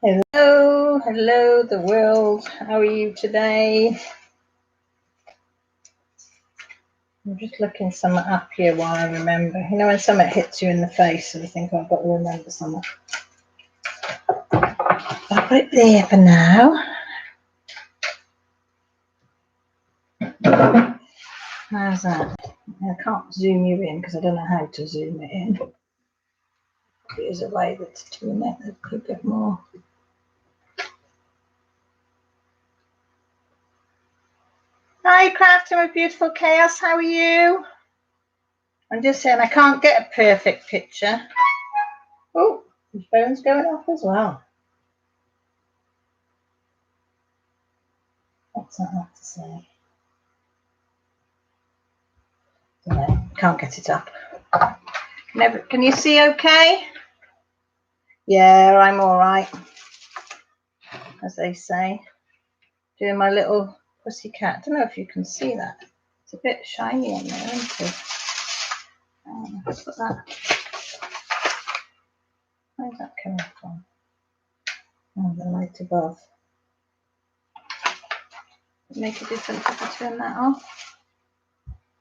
Hello, hello the world. How are you today? I'm just looking something up here while I remember. You know when something hits you in the face and you think, oh, I've got to remember something. I'll put it there for now. How's that? I can't zoom you in because I don't know how to zoom it in. There's a way that's doing it a bit more. Hi, Crafting with Beautiful Chaos. How are you? I'm just saying I can't get a perfect picture. Oh, the phone's going off as well. What's that have to say? No, can't get it up. Never. Can you see okay? Yeah, I'm all right, as they say. Doing my little pussycat. I don't know if you can see that. It's a bit shiny on there, isn't it? Put that. Where's that coming from? Oh, the light above. Does it make a difference if I turn that off?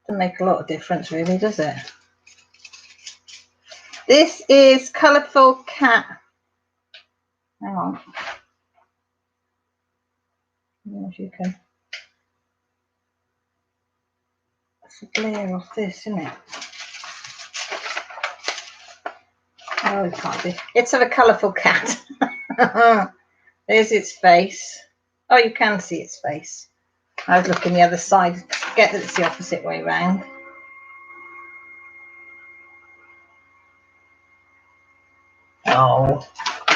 Doesn't make a lot of difference, really, does it? This is Colourful Cat. Hang on. I don't know if you can. That's a glare off this, isn't it? Oh, it can't be. It's of a colourful cat. There's its face. Oh, you can see its face. I was looking the other side. Forget that it's the opposite way round. Oh,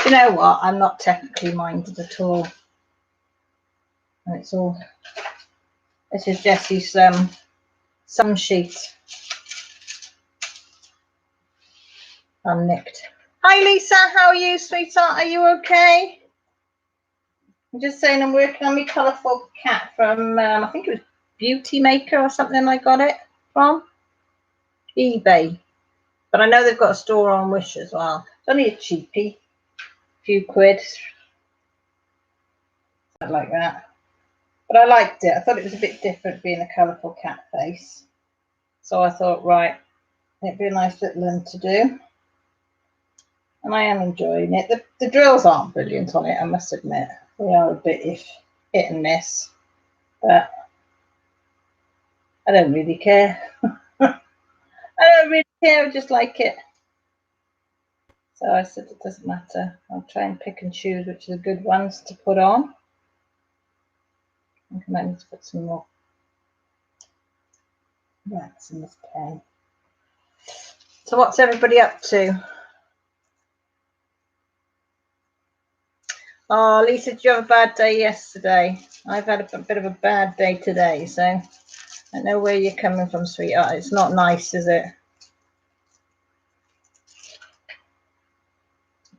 you know what? I'm not technically minded at all. And it's all. This is Jessie's sun sheet. I'm nicked. Hi, Lisa. How are you, sweetheart? Are you okay? I'm just saying I'm working on my colourful cat from, I think it was Beauty Maker or something I got it from. eBay. But I know they've got a store on Wish as well. It's only a cheapie. A few quid. Like that. But I liked it. I thought it was a bit different being a colourful cat face. So I thought, right, it'd be a nice little one to do. And I am enjoying it. The drills aren't brilliant on it, I must admit. They are a bit hit and miss. But I don't really care. I don't really care, I just like it. So I said it doesn't matter. I'll try and pick and choose which are the good ones to put on. I think I might need to put some more wax in this pen. So what's everybody up to? Oh, Lisa, did you have a bad day yesterday? I've had a bit of a bad day today, so I know where you're coming from, sweetheart. It's not nice, is it?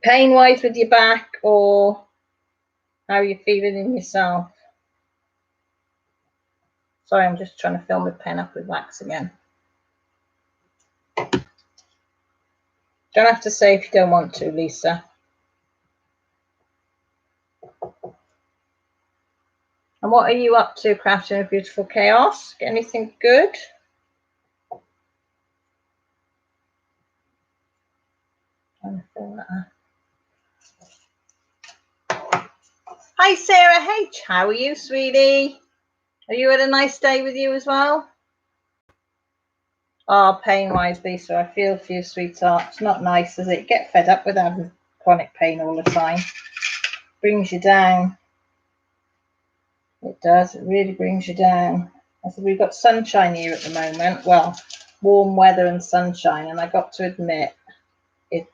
Pain-wise with your back, or how are you feeling in yourself? Sorry, I'm just trying to fill my pen up with wax again. Don't have to say if you don't want to, Lisa. And what are you up to, Crafting a Beautiful Chaos? Get anything good? Trying to fill that up. Hi, Sarah H. How are you, sweetie? Are you had a nice day with you as well? Oh, pain-wise, Lisa, I feel for you, sweetheart. It's not nice, is it? Get fed up with having chronic pain all the time. Brings you down. It does. It really brings you down. I said we've got sunshine here at the moment. Well, warm weather and sunshine, and I got to admit, it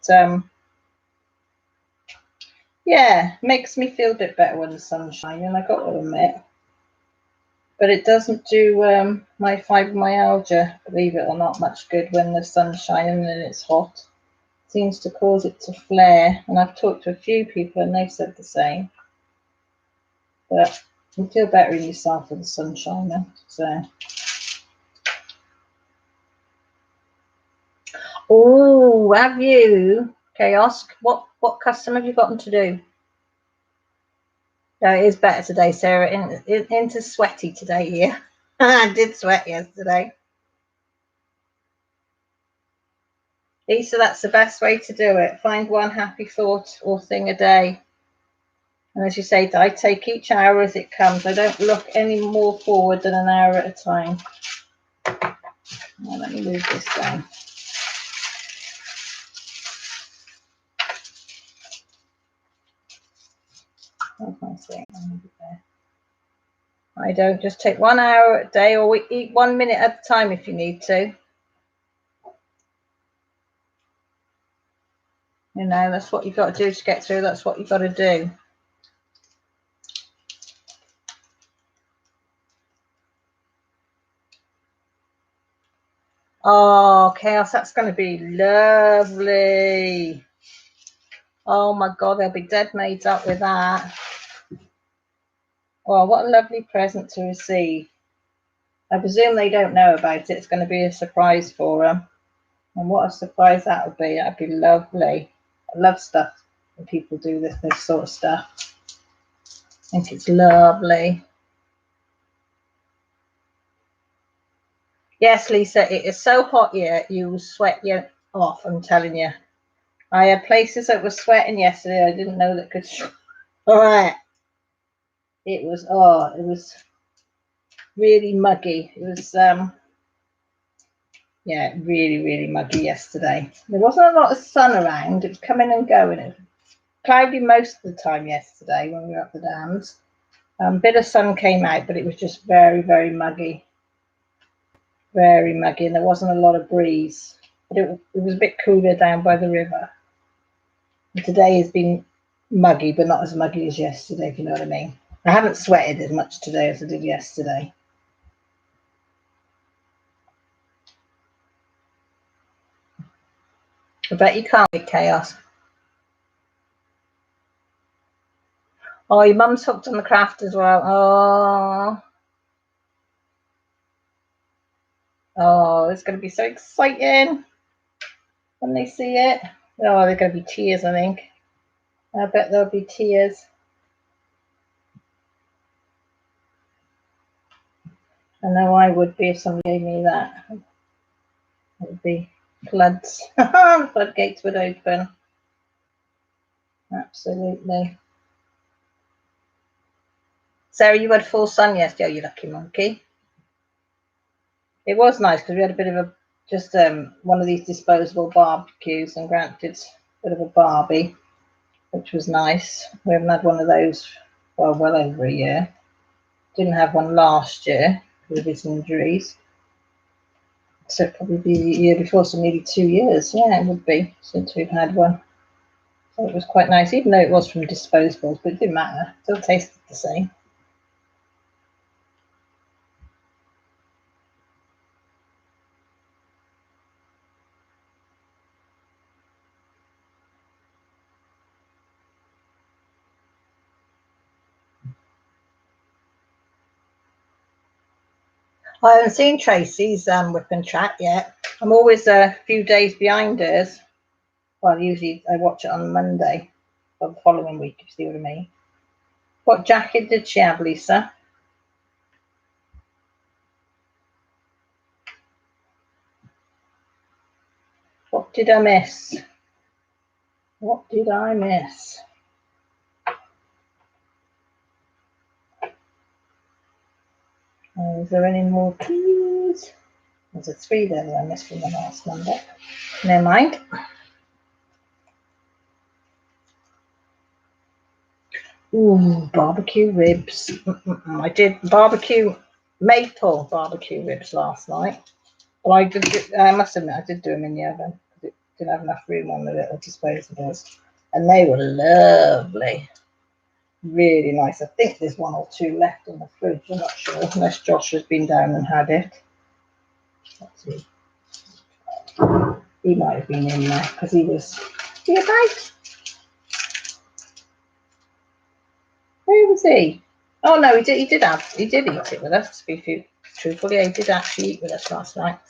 yeah, makes me feel a bit better when the sun's shining. I got to admit. But it doesn't do my fibromyalgia, believe it or not, much good when the sun's shining and it's hot. It seems to cause it to flare, and I've talked to a few people and they've said the same. But you feel better in yourself with the sun shining. So. Oh, have you, Chaos? What custom have you gotten to do? No, it is better today, Sarah. Into sweaty today here. I did sweat yesterday. Lisa, that's the best way to do it. Find one happy thought or thing a day. And as you say, I take each hour as it comes. I don't look any more forward than an hour at a time. Now, let me move this down. I don't just take 1 hour a day, or we eat 1 minute at a time if you need to. You know, that's what you've got to do to get through. That's what you've got to do. Oh, Chaos, that's going to be lovely. Oh my God, they'll be dead made up with that. Oh, what a lovely present to receive. I presume they don't know about it. It's going to be a surprise for them. And what a surprise that would be. That'd be lovely. I love stuff when people do this sort of stuff. I think it's lovely. Yes, Lisa, it is so hot here, you will sweat you off, I'm telling you. I had places that were sweating yesterday. I didn't know that could sweat. It was really muggy. It was yeah, really, really muggy yesterday. There wasn't a lot of sun around. It was coming and going. It was cloudy most of the time yesterday when we were up the dams. A bit of sun came out, but it was just very, very muggy. Very muggy, and there wasn't a lot of breeze. But it was a bit cooler down by the river. And today has been muggy, but not as muggy as yesterday, if you know what I mean. I haven't sweated as much today as I did yesterday. I bet you can't with Chaos. Oh, your mum's hooked on the craft as well. Oh, it's going to be so exciting when they see it. Oh, they're going to be tears, I think. I bet there'll be tears. I know I would be if somebody gave me that. It would be floods. Floodgates would open. Absolutely. Sarah, you had full sun yesterday. Oh, you lucky monkey. It was nice because we had a bit of a just one of these disposable barbecues, and Grant did a bit of a barbie, which was nice. We haven't had one of those for well over a year. Didn't have one last year because of his injuries. So it'd probably be the year before, so nearly 2 years. Yeah, it would be since we've had one. So it was quite nice, even though it was from disposables, but it didn't matter. It still tasted the same. I haven't seen Tracy's whip and chat yet. I'm always a few days behind hers. Well, usually I watch it on Monday for the following week, if you see what I mean. What jacket did she have, Lisa? What did I miss? What did I miss? Is there any more keys? There's a 3 there that I missed from the last Monday. Never mind. Ooh, barbecue ribs. I did maple barbecue ribs last night. Well, I must admit, I did do them in the oven because it didn't have enough room on the little disposables. And they were lovely. Really nice. I think there's 1 or 2 left in the fridge. I'm not sure, unless Josh has been down and had it. Let's see. He might have been in there because he was. He about? Where was he? Oh no, he did eat it with us, to be truthful. Yeah, he did actually eat with us last night.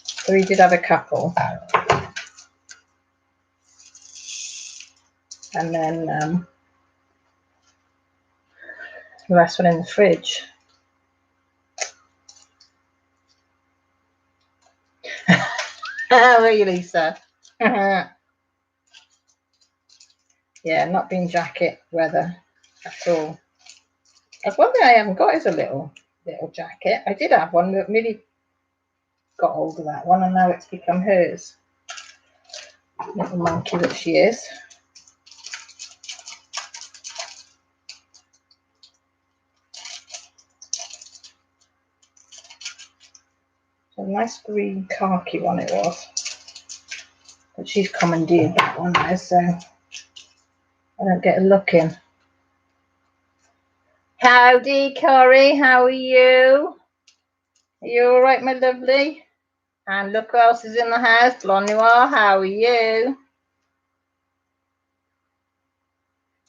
So he did have a couple. And then The rest went in the fridge. How are you, Lisa? Yeah, not been jacket weather at all. That's one thing I haven't got is a little jacket. I did have one, but really got hold of that one, and now it's become hers. Little monkey that she is. A nice green khaki one it was, but she's commandeered that one now, so I don't get a look in. Howdy, Corrie, how are you? Are you all right, my lovely? And look who else is in the house. Blonde Noir, how are you?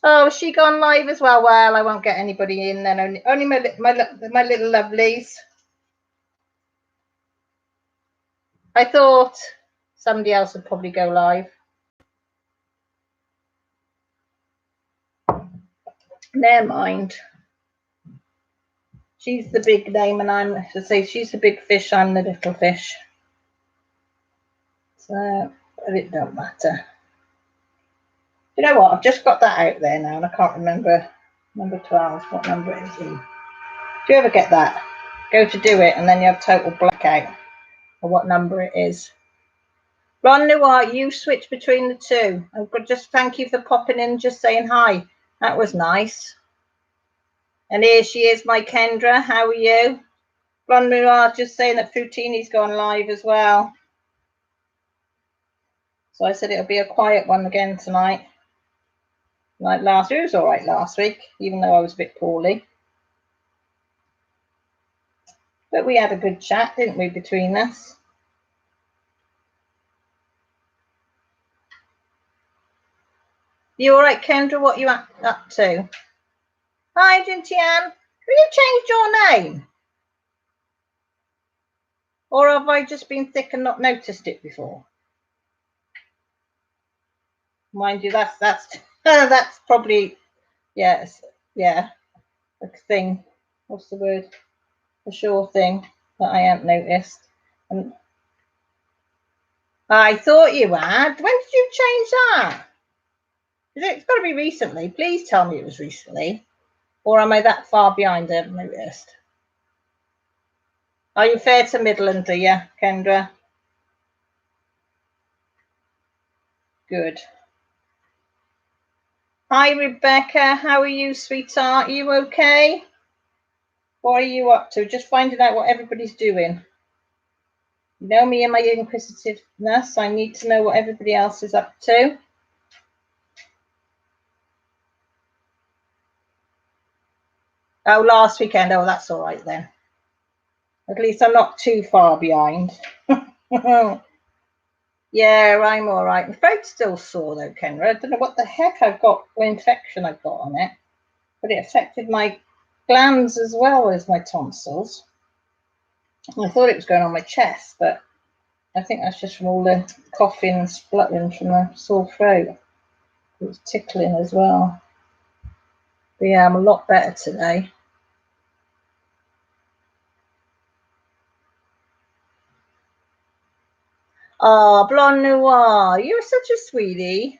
Oh, has she gone live as well? Well, I won't get anybody in then. Only my little lovelies. I thought somebody else would probably go live. Never mind. She's the big name, and I'm to say she's the big fish. I'm the little fish. So, but it don't matter. You know what? I've just got that out there now, and I can't remember number 12. What number it is? Do you ever get that? Go to do it, and then you have total blackout of what number it is. Ron Noir, you switch between the two. I've just thank you for popping in, just saying hi. That was nice. And here she is, my Kendra. How are you? Ron Noir just saying that Fruitini's gone live as well. So I said it'll be a quiet one again tonight. Like last week, it was all right last week, even though I was a bit poorly. But we had a good chat, didn't we, between us? You all right, Kendra? What are you up to? Hi, Jintian. Have you changed your name? Or have I just been thick and not noticed it before? Mind you, that's that's probably, yes, yeah, a thing. What's the word? A sure thing that I hadn't noticed. And I thought you had. When did you change that? It's got to be recently. Please tell me it was recently. Or am I that far behind I haven't noticed? Are you fair to Midland, are you, Kendra? Good. Hi, Rebecca. How are you, sweetheart? Are you okay? What are you up to? Just finding out what everybody's doing. You know me and my inquisitiveness. I need to know what everybody else is up to. Oh, last weekend. Oh, that's all right then. At least I'm not too far behind. Yeah, I'm all right. My throat's still sore though, Kendra. I don't know what the heck I've got, what infection I've got on it. But it affected my glands as well as my tonsils. I thought it was going on my chest, but I think that's just from all the coughing and spluttering from the sore throat. It was tickling as well. But yeah, I'm a lot better today. Oh, Blonde Noir, you're such a sweetie.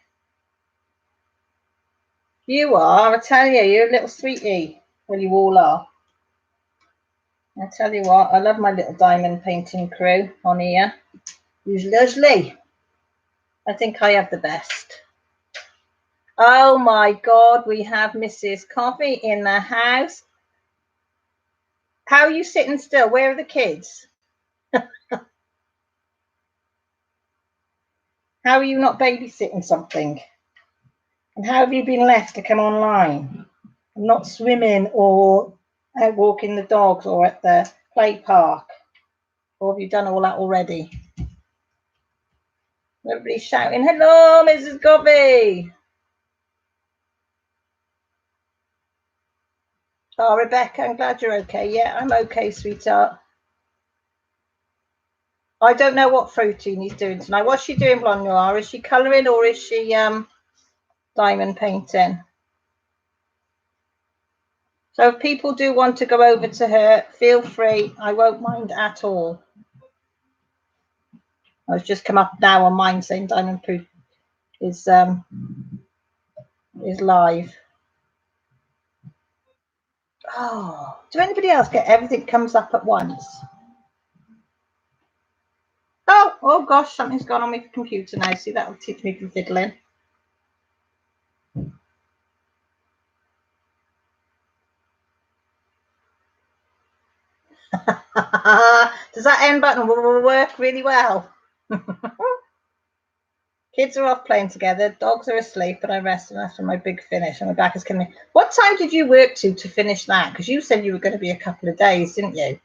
You are, I tell you, you're a little sweetie. Well, you all are. I tell you what, I love my little diamond painting crew on here. Who's Leslie? I think I have the best. Oh my God, we have Mrs. Coffee in the house. How are you sitting still? Where are the kids? How are you not babysitting something? And how have you been left to come online? Not swimming or out walking the dogs or at the play park? Or have you done all that already? Everybody's shouting, hello, Mrs. Coffee. Oh, Rebecca, I'm glad you're okay. Yeah, I'm okay, sweetheart. I don't know what Fruitini's doing tonight. What's she doing, Blonde Noir? Is she colouring or is she diamond painting? So if people do want to go over to her, feel free. I won't mind at all. I was just come up now on mine saying Diamond Proof is live. Oh, do anybody else get everything comes up at once? Oh gosh, something's gone on my computer now. See, that'll teach me from fiddling. Does that end button work really well? Kids are off playing together, dogs are asleep, and I rested after my big finish and my back is coming. What time did you work to finish that? Because you said you were going to be a couple of days, didn't you?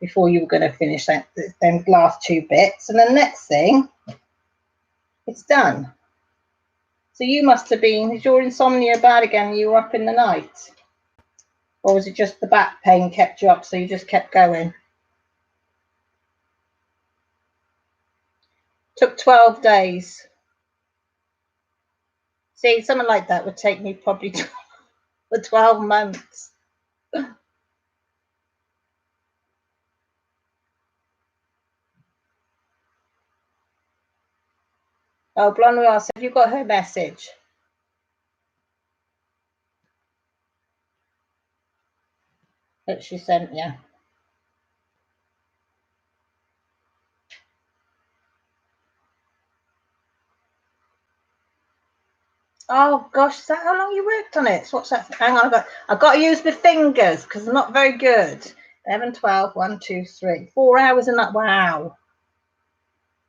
Before you were going to finish that, them last 2 bits. And the next thing, it's done. So you must have been, is your insomnia bad again? You were up in the night? Or was it just the back pain kept you up, so you just kept going? Took 12 days. See, something like that would take me probably for 12 months. Oh, Blonde asked, have you got her message? That she sent you. Oh gosh, is that how long you worked on it? So what's that? Hang on, I've got to use my fingers because I'm not very good. 11, 12, 1, 2, 3. 4 hours and that. Wow.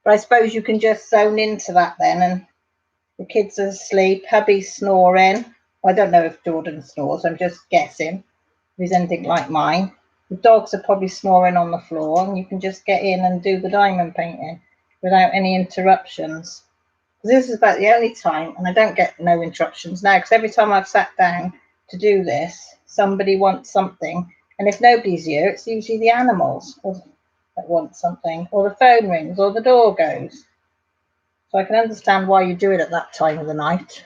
But I suppose you can just zone into that then, and the kids are asleep, hubby's snoring. Well, I don't know if Jordan snores, I'm just guessing. If he's anything like mine. The dogs are probably snoring on the floor, and you can just get in and do the diamond painting without any interruptions. This is about the only time, and I don't get no interruptions now, because every time I've sat down to do this, somebody wants something, and if nobody's here, it's usually the animals that want something, or the phone rings, or the door goes. So I can understand why you do it at that time of the night.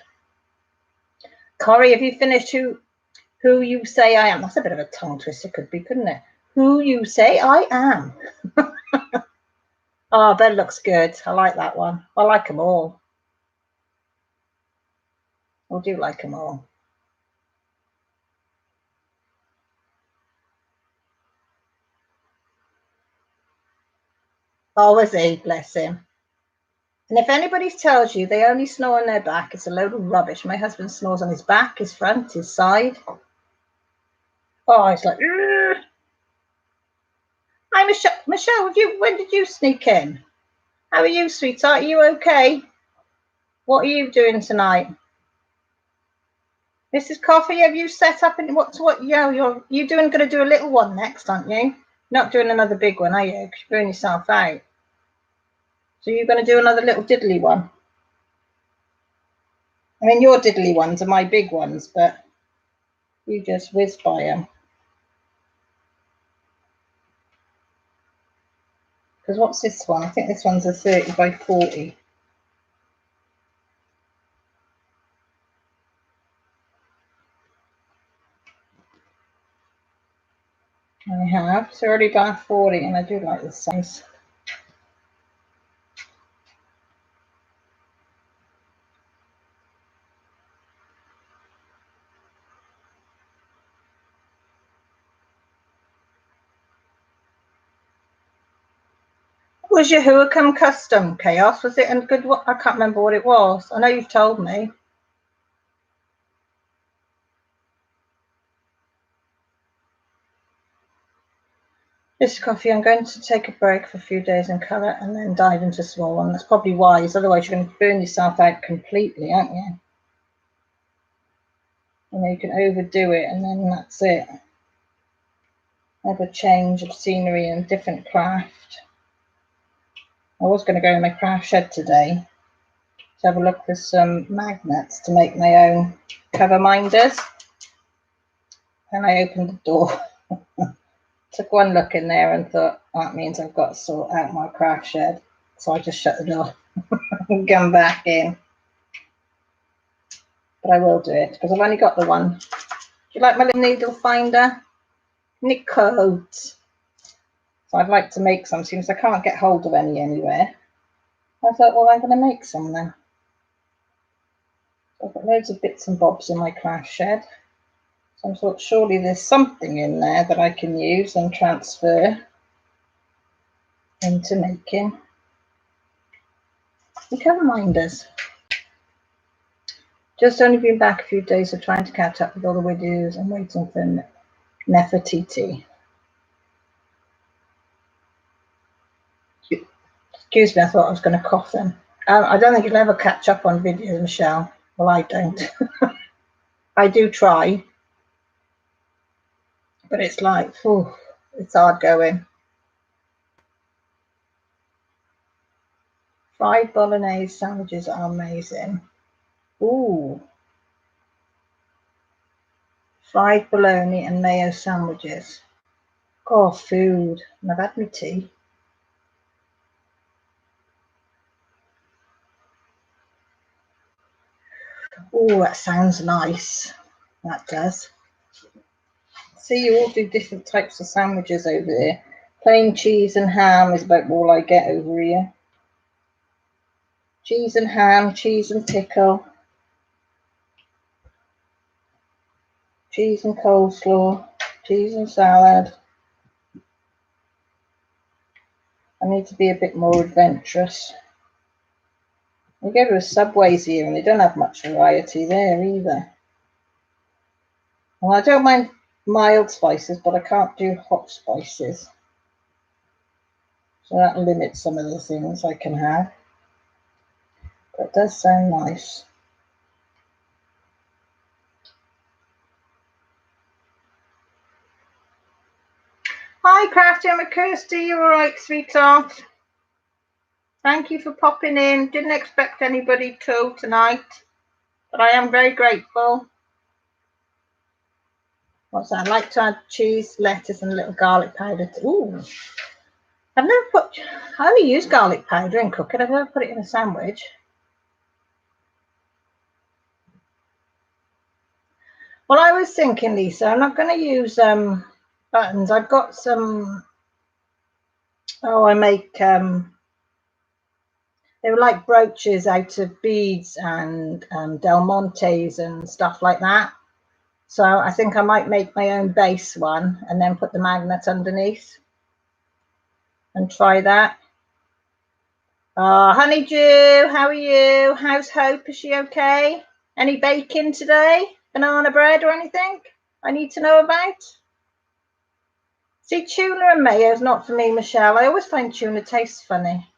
Corey, have you finished who you say I am? That's a bit of a tongue twister, could be, couldn't it? Who you say I am. Oh, that looks good. I like that one. I like them all. I do like them all. Oh, is he? Bless him. And if anybody tells you they only snore on their back, it's a load of rubbish. My husband snores on his back, his front, his side. Oh, it's like, ugh. Hi, Michelle, when did you sneak in? How are you, sweetheart? Are you okay? What are you doing tonight? Mrs. Coffee, have you set up in what you're going to do a little one next, aren't you? Not doing another big one, are you? Because you're burning yourself out. So you're going to do another little diddly one. I mean, your diddly ones are my big ones, but you just whiz by them. Because what's this one? I think this one's a 30 by 40. I have 30 by 40, and I do like this size. Was your Huacum custom, Chaos? Was it a good one? I can't remember what it was. I know you've told me. This coffee, I'm going to take a break for a few days and colour and then dive into small one. That's probably wise, otherwise you're going to burn yourself out completely, aren't you? You know, you can overdo it and then that's it. Have a change of scenery and different craft. I was going to go in my craft shed today to have a look for some magnets to make my own cover minders. And I opened the door. Took one look in there and thought, that means I've got to sort out my craft shed. So I just shut the door and come back in. But I will do it because I've only got the one you like my little needle finder? Nicole. So I'd like to make some since I can't get hold of any anywhere. I thought, well, I'm going to make some then. I've got loads of bits and bobs in my craft shed. So I thought surely there's something in there that I can use and transfer into making the cover minders. Just only been back a few days of trying to catch up with all the videos and waiting for Nefertiti. Excuse me, I thought I was going to cough then. I don't think you'll ever catch up on videos, Michelle. Well, I don't. I do try. But it's like, oh, it's hard going. Fried bolognese sandwiches are amazing. Ooh. Fried bologna and mayo sandwiches. Oh, food. And I've had my tea. Oh, that sounds nice. That does. See, you all do different types of sandwiches over there. Plain cheese and ham is about all I get over here. Cheese and ham, cheese and pickle. Cheese and coleslaw. Cheese and salad. I need to be a bit more adventurous. We go to a Subways here and they don't have much variety there either. Well, I don't mind mild spices, but I can't do hot spices. So that limits some of the things I can have. But it does sound nice. Hi, Crafty, I'm Kirsty. You all right, sweetheart? Thank you for popping in. Didn't expect anybody to tonight, but I am very grateful. What's that? I like to add cheese, lettuce, and a little garlic powder. Ooh, I've never put. I only use garlic powder in cooking. I've never put it in a sandwich. Well, I was thinking, Lisa, I'm not going to use buttons. I've got some. Oh, I make. They were like brooches out of beads and Del Montes and stuff like that. So I think I might make my own base one and then put the magnet underneath and try that. Honeydew, how are you? How's Hope? Is she okay? Any baking today? Banana bread or anything I need to know about? See, tuna and mayo is not for me, Michelle. I always find tuna tastes funny.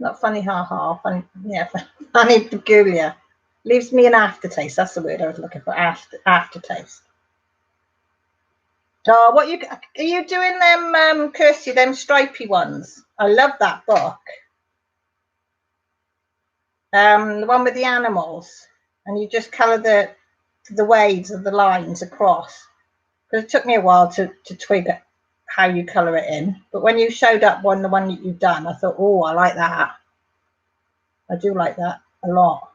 Not funny, ha. Funny, yeah, funny, peculiar. Leaves me an aftertaste. That's the word I was looking for. Aftertaste. Oh, what are you doing them, Kirsty? Them stripy ones. I love that book. The one with the animals, and you just colour the waves of the lines across. Because it took me a while to twig how you colour it in. But when you showed up the one that you've done, I thought, oh, I like that. I do like that a lot.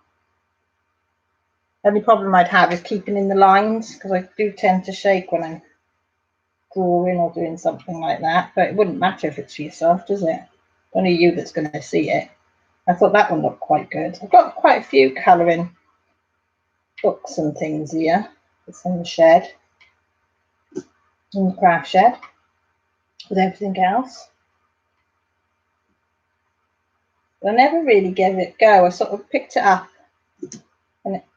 The only problem I'd have is keeping in the lines, because I do tend to shake when I'm drawing or doing something like that. But it wouldn't matter if it's for yourself, does it? Only you that's going to see it. I thought that one looked quite good. I've got quite a few colouring books and things here. It's in the shed, in the craft shed, with everything else. But I never really gave it a go. I sort of picked it up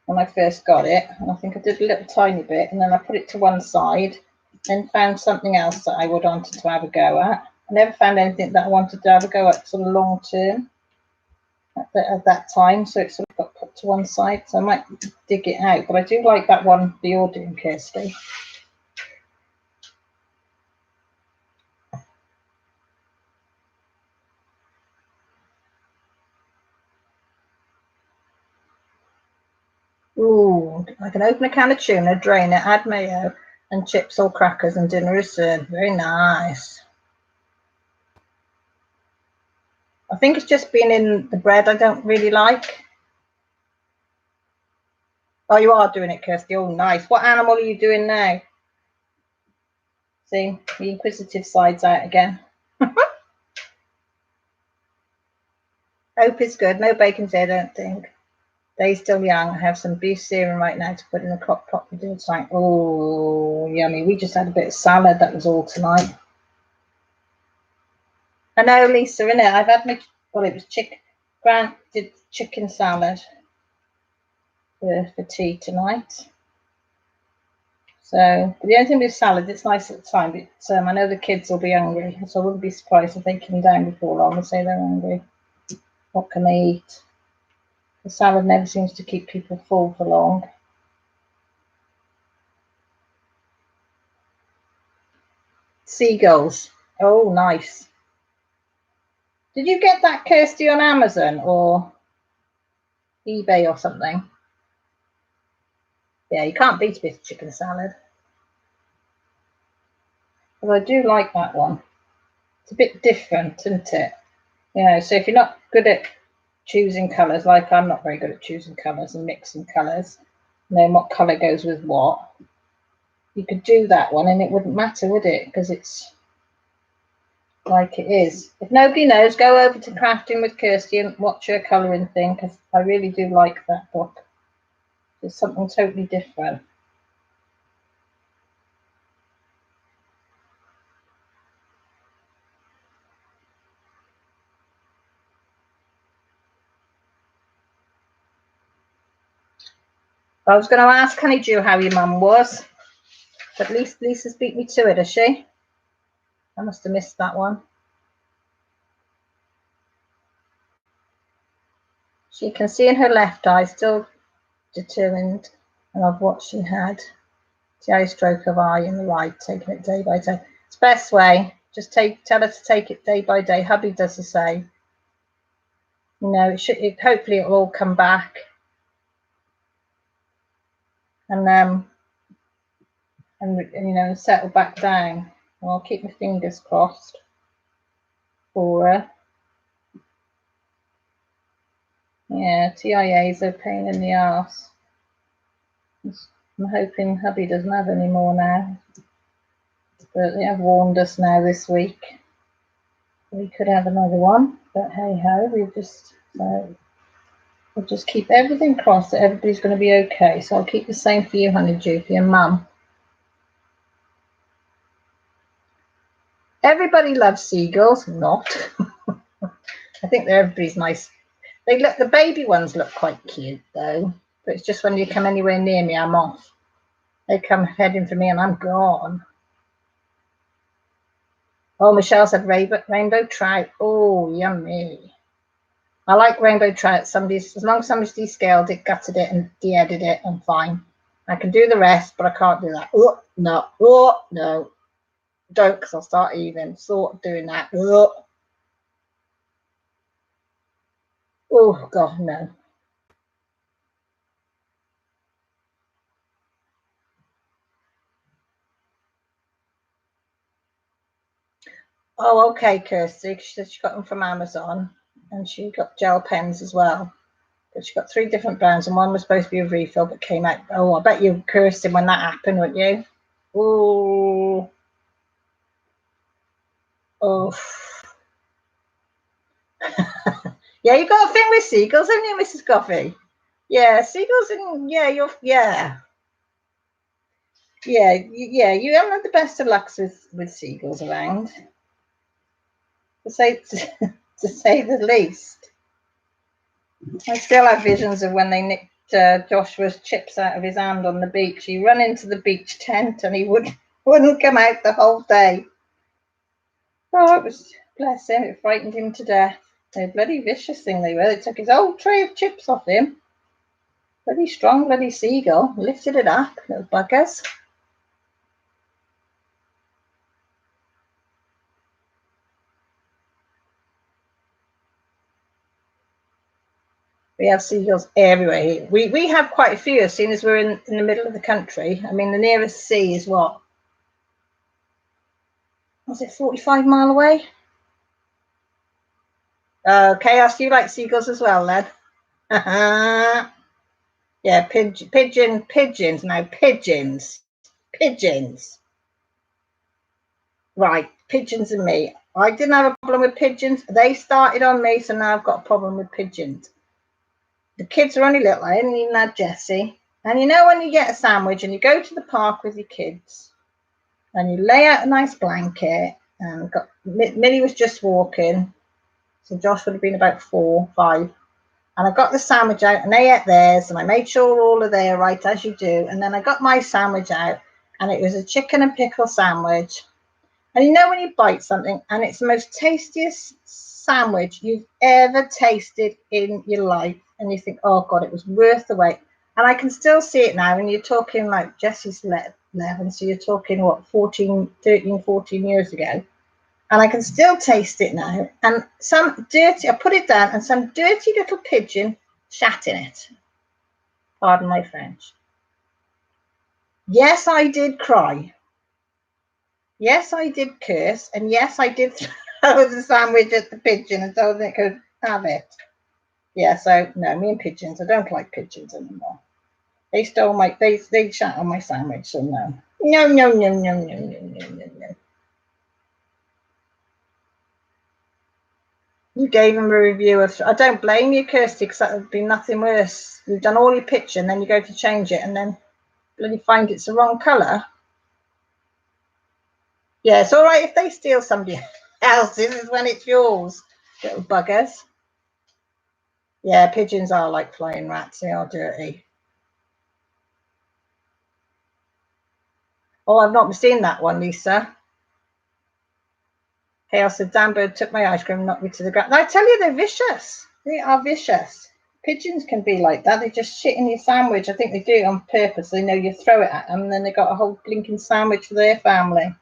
when I first got it, and I think I did a little tiny bit, and then I put it to one side and found something else that I would wanted to have a go at. I never found anything that I wanted to have a go at sort of long term at that time, so it sort of got put to one side. So I might dig it out, but I do like that one that you're doing, Kirsty. Ooh, I can open a can of tuna, drain it, add mayo and chips or crackers, and dinner is served. Very nice. I think it's just been in the bread I don't really like. Oh, you are doing it, Kirsty. Oh, nice. What animal are you doing now? See, the inquisitive side's out again. Hope is good. No bacon's there, I don't think. Day's still young. I have some beef serum right now to put in the crock pot for dinner tonight. Oh, yummy. We just had a bit of salad. That was all tonight. I know, Lisa, innit? I've had my, well, it was Grant did chicken salad for tea tonight. So, but the only thing with salad, it's nice at the time, but I know the kids will be hungry, so I wouldn't be surprised if they come down before long and say they're hungry. What can they eat? The salad never seems to keep people full for long. Seagulls. Oh, nice. Did you get that, Kirsty, on Amazon or eBay or something? Yeah, you can't beat a bit of chicken salad. But I do like that one. It's a bit different, isn't it? You know, so if you're not good at choosing colours, like I'm not very good at choosing colours and mixing colours, knowing what colour goes with what, you could do that one and it wouldn't matter, would it? Because it's like it is. If nobody knows, go over to Crafting with Kirsty and watch her colouring thing, because I really do like that book. It's something totally different. I was going to ask Honeydew how your mum was, but Lisa's beat me to it, has she? I must have missed that one. She can see in her left eye, still determined, and of what she had. The eye stroke of eye in the right, taking it day by day. It's the best way. Just tell her to take it day by day. Hubby does the same. You know, hopefully it'll all come back. And you know, settle back down. Well, I'll keep my fingers crossed for her. Yeah, TIA's a pain in the arse. I'm hoping hubby doesn't have any more now. But they have warned us now this week. We could have another one, but hey ho, we'll just keep everything crossed that everybody's going to be okay. So I'll keep the same for you, Honeydew, for your mum. Everybody loves seagulls. Not. I think everybody's nice. The baby ones look quite cute though. But it's just when you come anywhere near me, I'm off. They come heading for me and I'm gone. Oh, Michelle said rainbow trout. Oh, yummy. I like rainbow trout. As long as somebody's descaled it, gutted it, and de-edited it, I'm fine. I can do the rest, but I can't do that. Oh, no. Oh, no. Don't, because I'll start even doing that. Oh, God, no. Oh, okay, Kirsty. She said she got them from Amazon, and she got gel pens as well. But she got 3 different brands, and one was supposed to be a refill, but came out. Oh, I bet you cursed him when that happened, wouldn't you? Oh. Oh. Yeah, you got a thing with seagulls, haven't you, Mrs. Coffee? Yeah, seagulls, and yeah, you haven't had the best of lucks with seagulls around, to say the least. I still have visions of when they nicked Joshua's chips out of his hand on the beach. He ran into the beach tent and he wouldn't come out the whole day. Oh, it was, bless him, it frightened him to death. They're bloody vicious thing they were. They took his whole tray of chips off him. Bloody strong, bloody seagull. Lifted it up, little buggers. We have seagulls everywhere here. We have quite a few, as soon as we're in the middle of the country. I mean, the nearest sea is what? Was it 45 miles away? Chaos, you like seagulls as well, lad? Yeah, Yeah, pigeons. Now, pigeons. Right, pigeons and me. I didn't have a problem with pigeons. They started on me, so now I've got a problem with pigeons. The kids are only little. I only even had Jessie. And you know when you get a sandwich and you go to the park with your kids and you lay out a nice blanket and Millie was just walking, so Josh would have been about 4, 5. And I got the sandwich out and they ate theirs and I made sure all are there right as you do. And then I got my sandwich out and it was a chicken and pickle sandwich. And you know when you bite something and it's the most tastiest sandwich you've ever tasted in your life and you think, oh God, it was worth the wait. And I can still see it now. And you're talking like Jessie's 11, so you're talking what, 13, 14 years ago. And I can still taste it now. And I put it down and some dirty little pigeon shat in it. Pardon my French. Yes, I did cry. Yes, I did curse. And yes, I did throw the sandwich at the pigeon and told it could have it. Yeah, so no, me and pigeons, I don't like pigeons anymore. They stole they shat on my sandwich, so no. No. You gave them a review of, I don't blame you, Kirsty, because that would be nothing worse. You've done all your picture and then you go to change it and then bloody find it's the wrong colour. Yeah, it's all right if they steal somebody else's, is when it's yours, little buggers. Yeah, pigeons are like flying rats. They are dirty. Oh, I've not seen that one, Lisa. Hey, I said, Dan Bird took my ice cream and knocked me to the ground. I tell you, they're vicious. They are vicious. Pigeons can be like that. They just shit in your sandwich. I think they do it on purpose. They know you throw it at them and then they got a whole blinking sandwich for their family.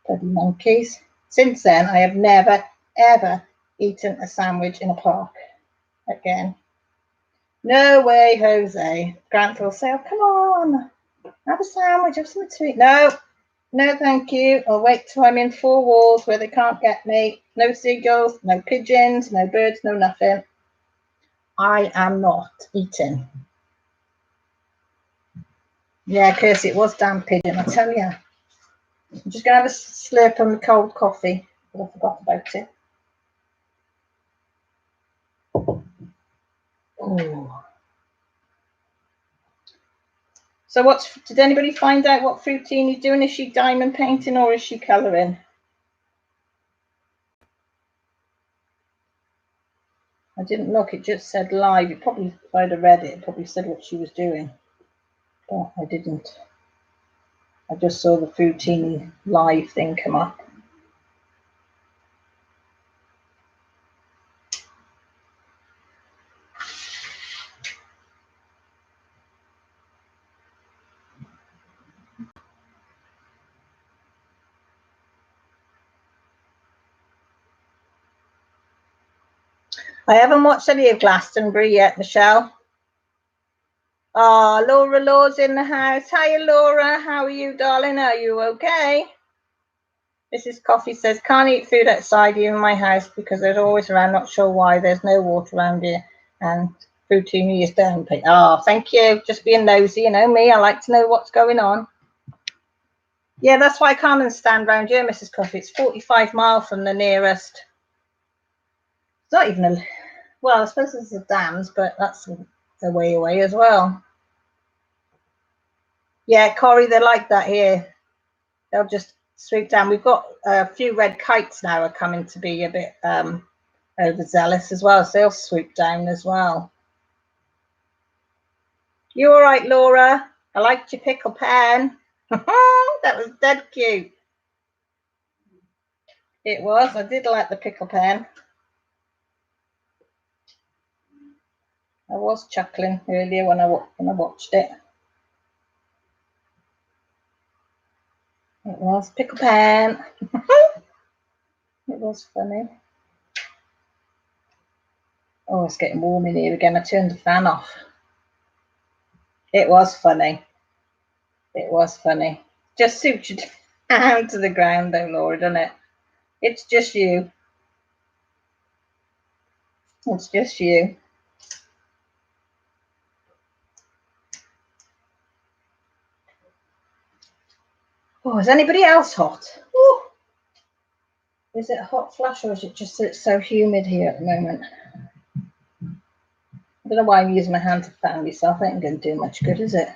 Bloody monkeys. Since then, I have never, ever eaten a sandwich in a park again. No way, Jose. Grant will say, oh, come on, have a sandwich, have something to eat. No, thank you. I'll wait till I'm in 4 walls where they can't get me. No seagulls, no pigeons, no birds, no nothing. I am not eating. Yeah, Kirsty, it was damn pigeon, I tell you. I'm just going to have a slurp on the cold coffee. I forgot about it. Oh. So did anybody find out what Fruitini's doing? Is she diamond painting or is she colouring? I didn't look, it just said live. It probably, if I'd have read it, it probably said what she was doing. But I didn't. I just saw the Fruitini live thing come up. I haven't watched any of Glastonbury yet, Michelle. Oh, Laura Law's in the house. Hiya, Laura. How are you, darling? Are you okay? Mrs. Coffee says, can't eat food outside even my house because there's always around, not sure why. There's no water around here. And Fruitini is down. Oh, thank you. Just being nosy, you know me. I like to know what's going on. Yeah, that's why I can't understand round here, Mrs. Coffee. It's 45 miles from the nearest. It's not even well, I suppose there's the dams, but that's a way away as well. Yeah, Corey, they're like that here. They'll just swoop down. We've got a few red kites now are coming to be a bit overzealous as well, so they'll swoop down as well. You all right, Laura? I liked your pickle pan. That was dead cute. It was. I did like the pickle pan. I was chuckling earlier when I watched it. It was pickle pan. It was funny. Oh, it's getting warm in here again. I turned the fan off. It was funny. It was funny. Just suits you down to the ground though, Laura, doesn't it? It's just you. It's just you. Oh, is anybody else hot? Ooh. Is it a hot flush, or is it just that it's so humid here at the moment? I don't know why I'm using my hand to fan myself. It ain't going to do much good, is it?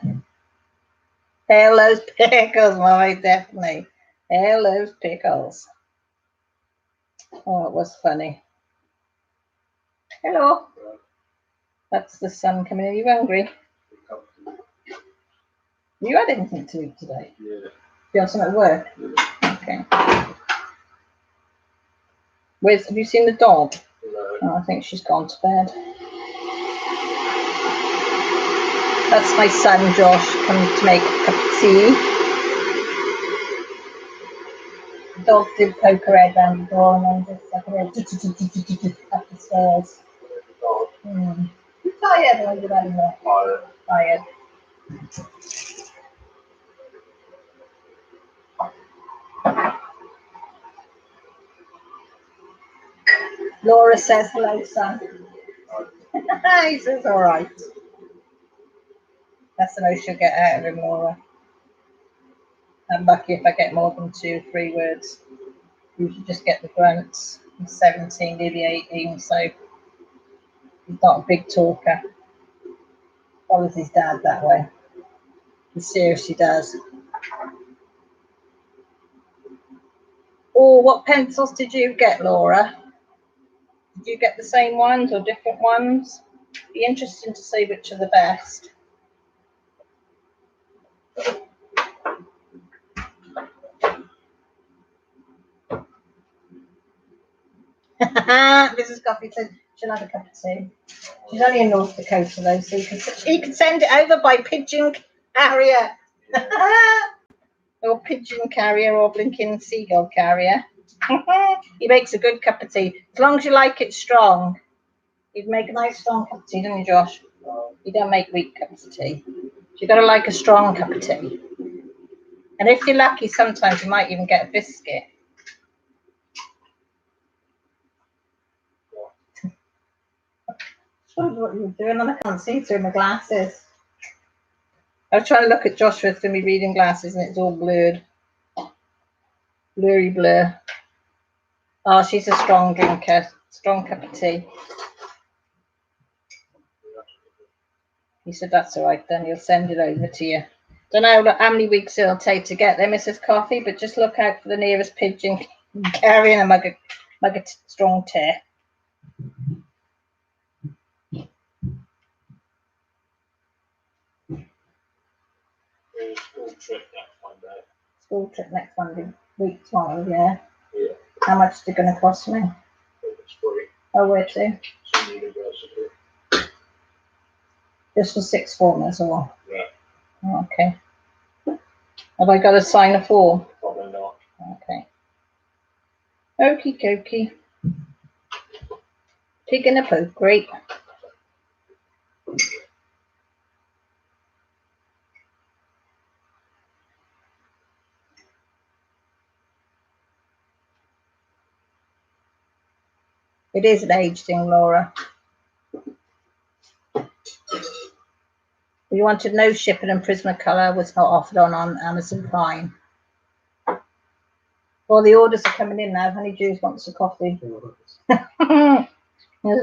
Hail those pickles, Mommy, definitely. Hail those pickles. Oh, it was funny. Hello. That's the sun coming in. Are you hungry? You had anything to eat today? Yeah. You have something at work? Yeah. Okay. Have you seen the dog? No. Oh, I think she's gone to bed. That's my son, Josh, coming to make a cup of tea. The dog did poke her head down the door and then just up the stairs. You tired or you ready more? Tired. Laura says hello, son. He says all right. That's the most you'll get out of him, Laura. I'm lucky if I get more than 2 or 3 words. Usually just get the grunts. He's 17, nearly 18, so he's not a big talker. Follows his dad that way. He seriously does. Oh, what pencils did you get, Laura? Did you get the same ones or different ones? Be interesting to see which are the best. Mrs. Coffee said she'll have a cup of tea. She's only in North Dakota though, so you can send it over by pigeon carrier. Or pigeon carrier or blinking seagull carrier. He makes a good cup of tea. As long as you like it strong. You'd make a nice strong cup of tea, don't you, Josh? You don't make weak cups of tea. You've got to like a strong cup of tea. And if you're lucky, sometimes you might even get a biscuit. I wonder what you were doing, and I can't see through my glasses. I was trying to look at Joshua through my reading glasses and it's all blurred. Blurry blur. Oh, she's a strong drinker. Strong cup of tea. He said, that's all right then, he'll send it over to you. Don't know how many weeks it'll take to get there, Mrs. Coffee, but just look out for the nearest pigeon carrying a mug of strong tea. School trip next Monday. Week tomorrow, yeah. Yeah. How much is it going to cost me? It's free. Oh, where to? Some university. Just for 6th formers or? Yeah. Oh, okay. Have I got to sign a form? Probably not. Okay. Okie dokie. Pig in a poke, great. It is an age thing, Laura. You wanted no shipping and Prismacolor was not offered on Amazon Prime. Well, the orders are coming in now. Honeydew wants a coffee. I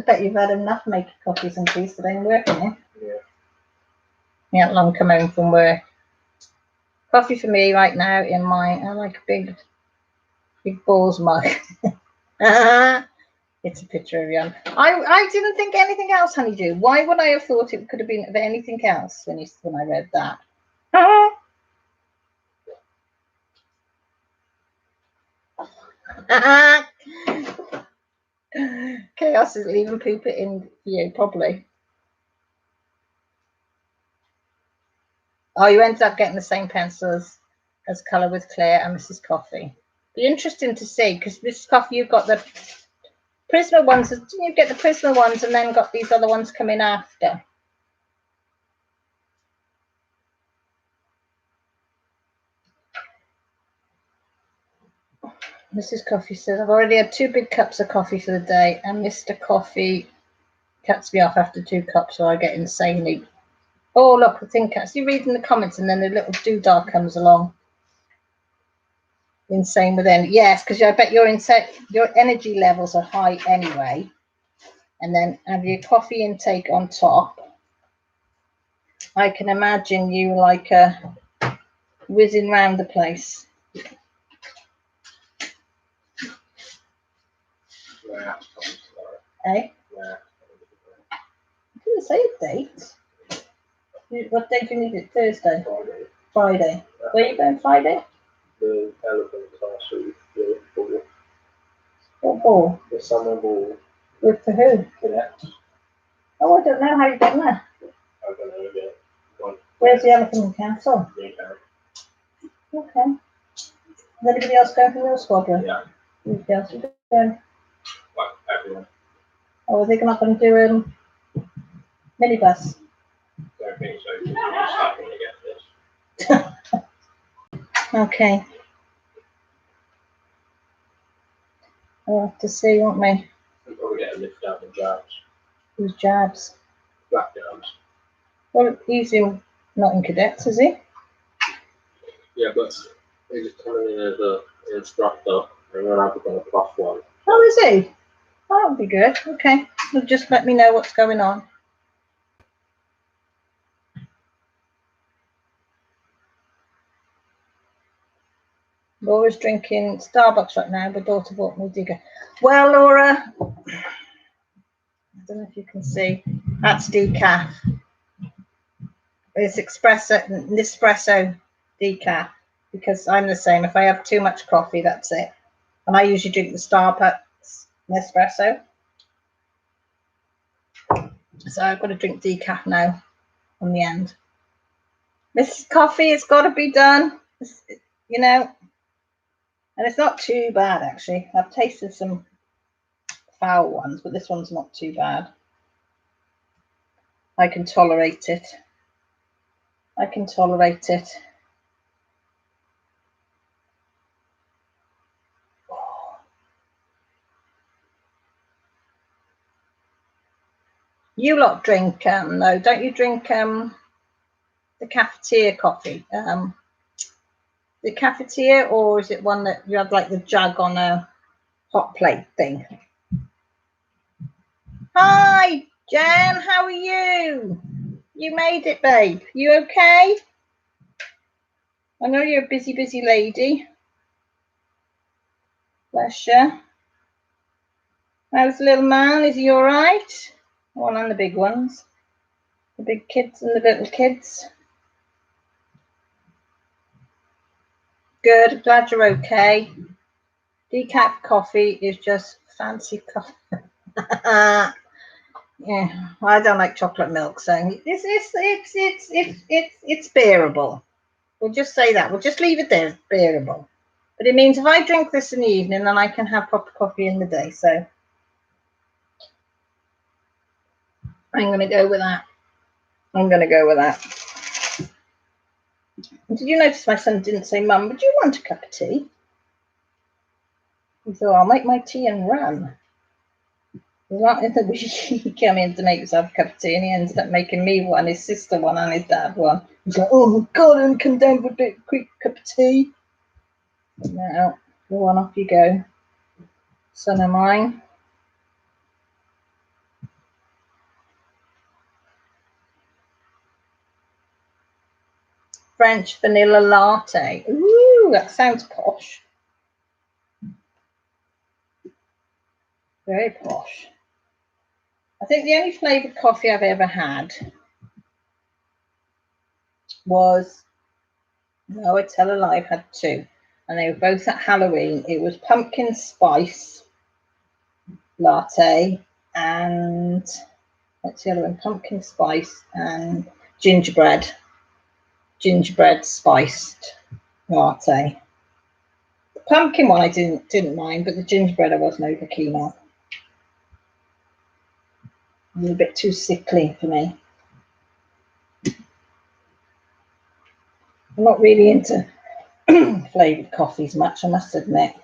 bet you've had enough making coffees and teas today and working, eh? Yeah. You haven't long come home from work. Coffee for me right now in my, I like a big balls mug. It's a picture of you. I didn't think anything else, Honeydew. Why would I have thought it could have been anything else when I read that? Chaos is leaving poop it in you, probably. Oh, you ended up getting the same pencils as colour with Claire and Mrs. Coffee. Be interesting to see, because Mrs. Coffee, you've got the Prisma ones. Didn't you get the Prisma ones and then got these other ones coming after? Mrs. Coffee says, I've already had 2 big cups of coffee for the day, and Mr. Coffee cuts me off after 2 cups, so I get insanely. Oh, look, the thing cuts. You're reading the comments, and then a little doodah comes along. insane with energy. Yes, because I bet your energy levels are high anyway. And then have your coffee intake on top. I can imagine you like whizzing round the place. Eh? I didn't say a date. What date do you need it? Thursday? Friday. Where are you going Friday? The elephant castle, the ball. What ball? The summer ball. With for who? Connect. Oh, I don't know how you're getting there. I don't know yet. Where's the elephant castle? Okay. Is anybody else going from your squadron? Yeah. Who's else is going? What? Everyone. Oh, are they not going to do minibus? Don't think so. You're not going to get this. Okay. We'll have to see, won't we? We'll probably get a lift out of jabs. Who's Jabs? Black jabs. Well, he's not in cadets, is he? Yeah, but he's coming in as an instructor, and we're having a +1. Oh, is he? Oh, that would be good. Okay. Well, just let me know what's going on. Laura's drinking Starbucks right now. My daughter bought me a digger. Well, Laura, I don't know if you can see. That's decaf. It's Nespresso decaf, because I'm the same. If I have too much coffee, that's it. And I usually drink the Starbucks Nespresso. So I've got to drink decaf now on the end. Mrs. Coffee, it's got to be done. You know, and it's not too bad, actually. I've tasted some foul ones, but this one's not too bad. I can tolerate it. I can tolerate it. You lot drink, no, don't you drink the cafetiere coffee? The cafetiere, or is it one that you have like the jug on a hot plate thing? Hi, Jan, how are you? You made it, babe. You okay? I know you're a busy lady. Bless you. How's the little man? Is he all right? One and the big ones. The big kids and the little kids. Good. Glad you're okay. Decaf coffee is just fancy coffee. Yeah, I don't like chocolate milk, so it's bearable. We'll just say that. We'll just leave it there. It's bearable. But it means if I drink this in the evening, then I can have proper coffee in the day. So I'm going to go with that. I'm going to go with that. Did you notice my son didn't say, Mum, would you want a cup of tea? He thought, I'll make my tea and run. He came in to make himself a cup of tea, and he ended up making me one, his sister one, and his dad one. He's like, oh my God, and come down for a quick cup of tea. Now, go on, off you go. Son of mine. French vanilla latte. Ooh, that sounds posh. Very posh. I think the only flavoured coffee I've ever had was, no, I tell a lie, I've had two. And they were both at Halloween. It was pumpkin spice latte and, what's the other one? Pumpkin spice and gingerbread spiced latte. The pumpkin one I didn't mind, but the gingerbread I wasn't over keen on. It was a bit too sickly for me. I'm not really into flavoured coffees much, I must admit.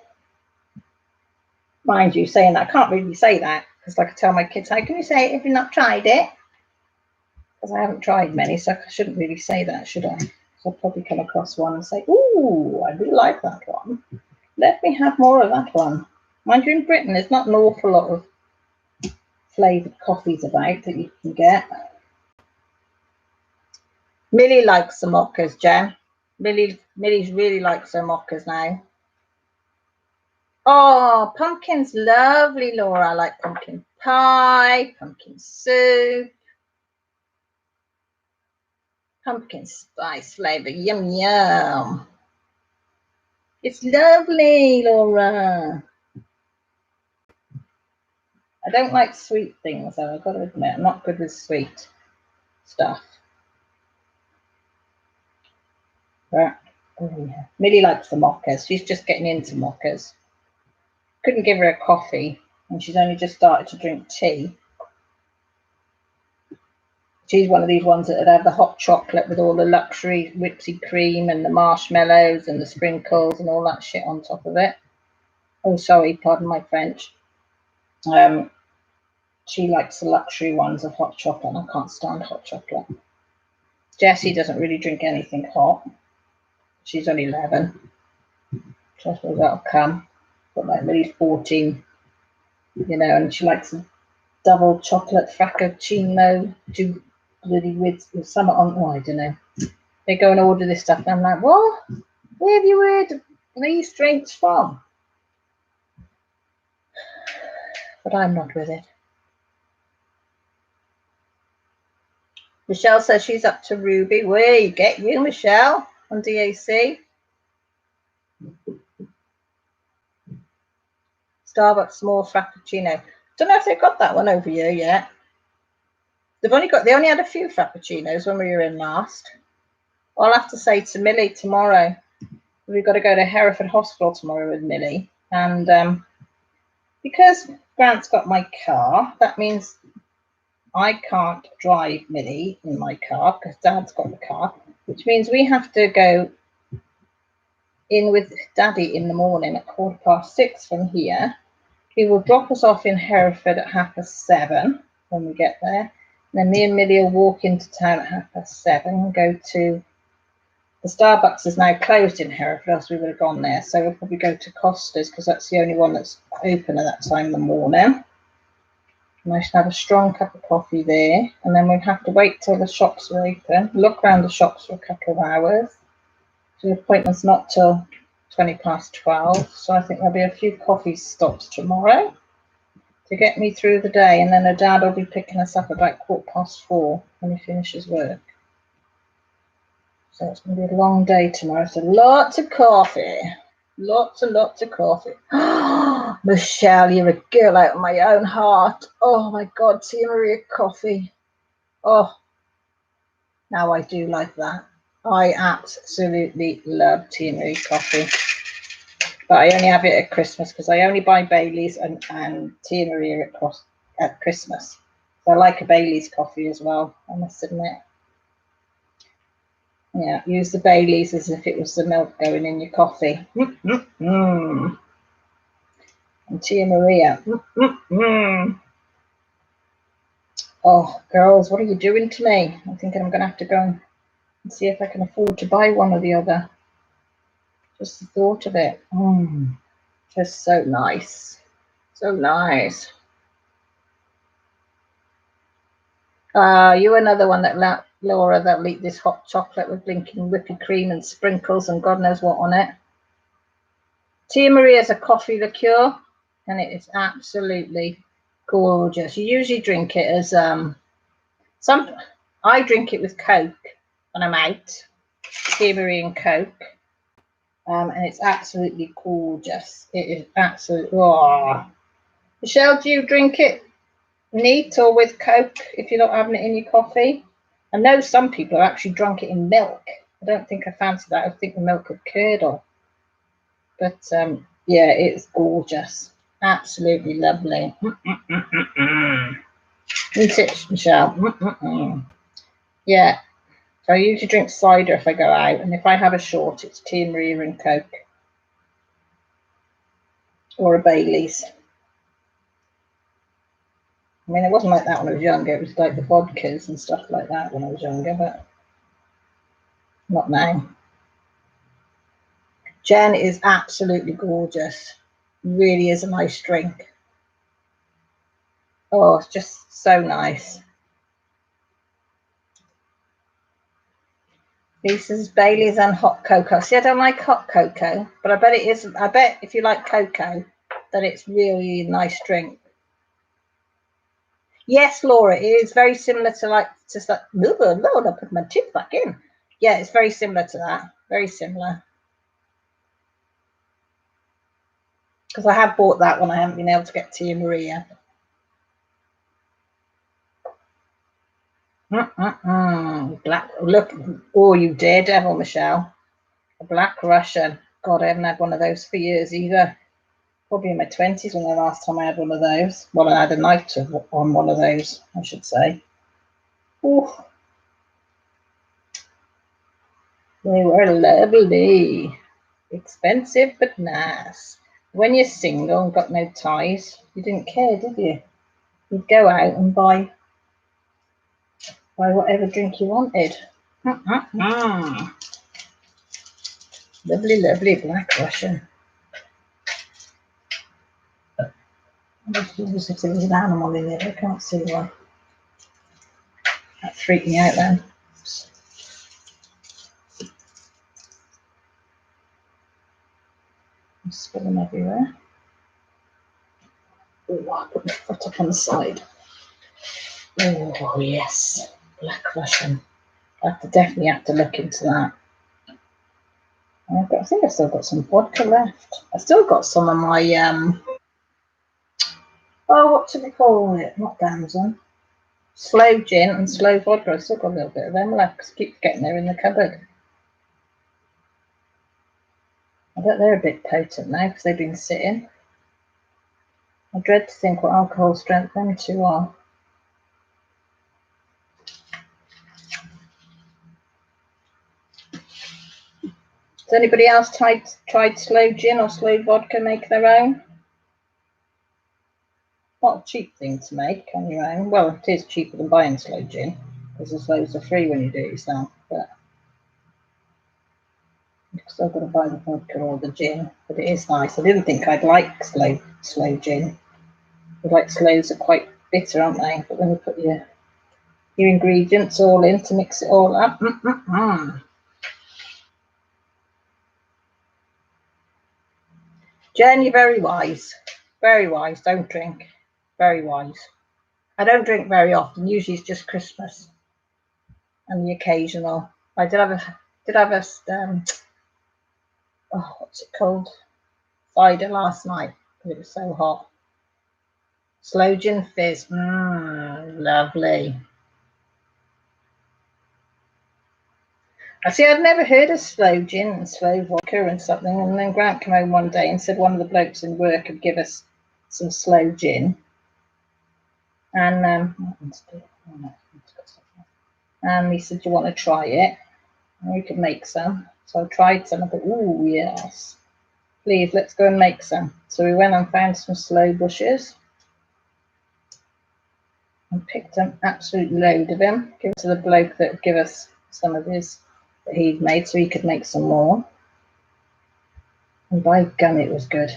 Mind you, saying that, I can't really say that, because like I tell my kids, how can you say it if you've not tried it? Because I haven't tried many, so I shouldn't really say that, should I? So I'll probably come across one and say, ooh, I really like that one. Let me have more of that one. Mind you, in Britain, there's not an awful lot of flavoured coffees about that you can get. Millie likes the mochas, Jen. Millie's really likes her mochas now. Oh, pumpkin's lovely, Laura. I like pumpkin pie, pumpkin soup, pumpkin spice flavour. Yum, yum. It's lovely, Laura. I don't like sweet things, though. I've got to admit, I'm not good with sweet stuff. But, oh yeah. Millie likes the mochas. She's just getting into mochas. Couldn't give her a coffee, and she's only just started to drink tea. She's one of these ones that would have the hot chocolate with all the luxury whippy cream and the marshmallows and the sprinkles and all that shit on top of it. Oh, sorry, pardon my French. She likes the luxury ones of hot chocolate, and I can't stand hot chocolate. Jessie doesn't really drink anything hot. She's only 11. So I suppose that'll come. But like Millie's 14, you know, and she likes a double chocolate frappuccino with something on. Oh, I don't know. They go and order this stuff, and I'm like, what? Where have you heard these drinks from? But I'm not with it. Michelle says she's up to Ruby. Where you get you, Michelle, on DAC? Starbucks small frappuccino. Don't know if they've got that one over here yet. They only had a few frappuccinos when we were in last. I'll have to say to Millie tomorrow. We've got to go to Hereford Hospital tomorrow with Millie, and because Grant's got my car, that means I can't drive Millie in my car because Dad's got the car, which means we have to go in with Daddy in the morning at 6:15 from here. He will drop us off in Hereford at 7:30 when we get there. And then me and Millie will walk into town at 7:30 and go to the Starbucks is now closed in Hereford, else we would have gone there. So we'll probably go to Costa's because that's the only one that's open at that time in the morning. And I should have a strong cup of coffee there. And then we'll have to wait till the shops are open, look around the shops for a couple of hours. So the appointment's not till 12:20. So I think there'll be a few coffee stops tomorrow to get me through the day. And then her dad will be picking us up about 4:15 when he finishes work. So it's going to be a long day tomorrow. So lots of coffee. Lots and lots of coffee. Michelle, you're a girl out of my own heart. Oh my God, Tia Maria coffee. Oh, now I do like that. I absolutely love Tia Marie coffee. But I only have it at Christmas because I only buy Bailey's and Tia Maria at Christmas. So I like a Bailey's coffee as well, I must admit. Yeah, use the Baileys as if it was the milk going in your coffee. And Tia Maria. Oh, girls, what are you doing to me? I'm thinking I'm going to have to go and see if I can afford to buy one or the other. Just the thought of it. Just so nice. So nice. You another one that Laura that'll eat this hot chocolate with blinking whippy cream and sprinkles and God knows what on it. Tia Maria is a coffee liqueur and it is absolutely gorgeous. You usually drink it as I drink it with Coke when I'm out. Tia Maria and Coke. And it's absolutely gorgeous. It is absolutely. Oh. Michelle, do you drink it neat or with Coke if you're not having it in your coffee? I know some people have actually drunk it in milk. I don't think I fancy that. I think the milk would curdle. But yeah, it's gorgeous. Absolutely lovely. Eat it, Michelle. Yeah. So I usually drink cider if I go out, and if I have a short, it's Tia Maria and Coke. Or a Bailey's. I mean, it wasn't like that when I was younger. It was like the vodkas and stuff like that when I was younger, but not now. Jen is absolutely gorgeous. Really is a nice drink. Oh, it's just so nice. This is Bailey's and hot cocoa. See, I don't like hot cocoa, but I bet it is. I bet if you like cocoa, that it's really a nice drink. Yes, Laura, it is very similar to like just like. Lord, I put my teeth back in. Yeah, it's very similar to that. Very similar. Because I have bought that one. I haven't been able to get Tia Maria. Black. Look. Oh, you daredevil, Michelle. A Black Russian. God, I haven't had one of those for years either. Probably in my 20s when the last time I had one of those. Well, I had a night on one of those, I should say. Ooh. They were lovely. Expensive but nice. When you're single and got no ties, you didn't care, did you? You'd go out and buy whatever drink you wanted. Lovely, lovely Black Russian. There's an animal in it. I can't see why. That freaked me out then. I'm spilling everywhere. Oh, I put my foot up on the side. Oh yes, Black Russian. I definitely have to look into that. I think I've still got some vodka left. I still got some of my oh, what do they call it? Not damson. Slow gin and slow vodka. I've still got a little bit of them left because I keep getting there in the cupboard. I bet they're a bit potent now because they've been sitting. I dread to think what alcohol strength them two are. Has anybody else tried slow gin or slow vodka make their own? Not a cheap thing to make on your own. Well, it is cheaper than buying slow gin because the slows are free when you do it yourself. But you've still got to buy the vodka or the gin. But it is nice. I didn't think I'd like slow gin. Like slows are quite bitter, aren't they? But when you put your ingredients all in to mix it all up. Jen, you're very wise. Very wise. Don't drink. Very wise. I don't drink very often. Usually it's just Christmas and the occasional. I did have a oh, what's it called? Cider last night because it was so hot. Slow gin fizz. Lovely. I see, I'd never heard of slow gin and slow vodka and something. And then Grant came home one day and said one of the blokes in work would give us some slow gin. And he said, do you want to try it? And we could make some. So I tried some. I thought, ooh, yes. Please, let's go and make some. So we went and found some slow bushes and picked an absolute load of them. Give it to the bloke that would give us some of his that he'd made so he could make some more. And by gum, it was good.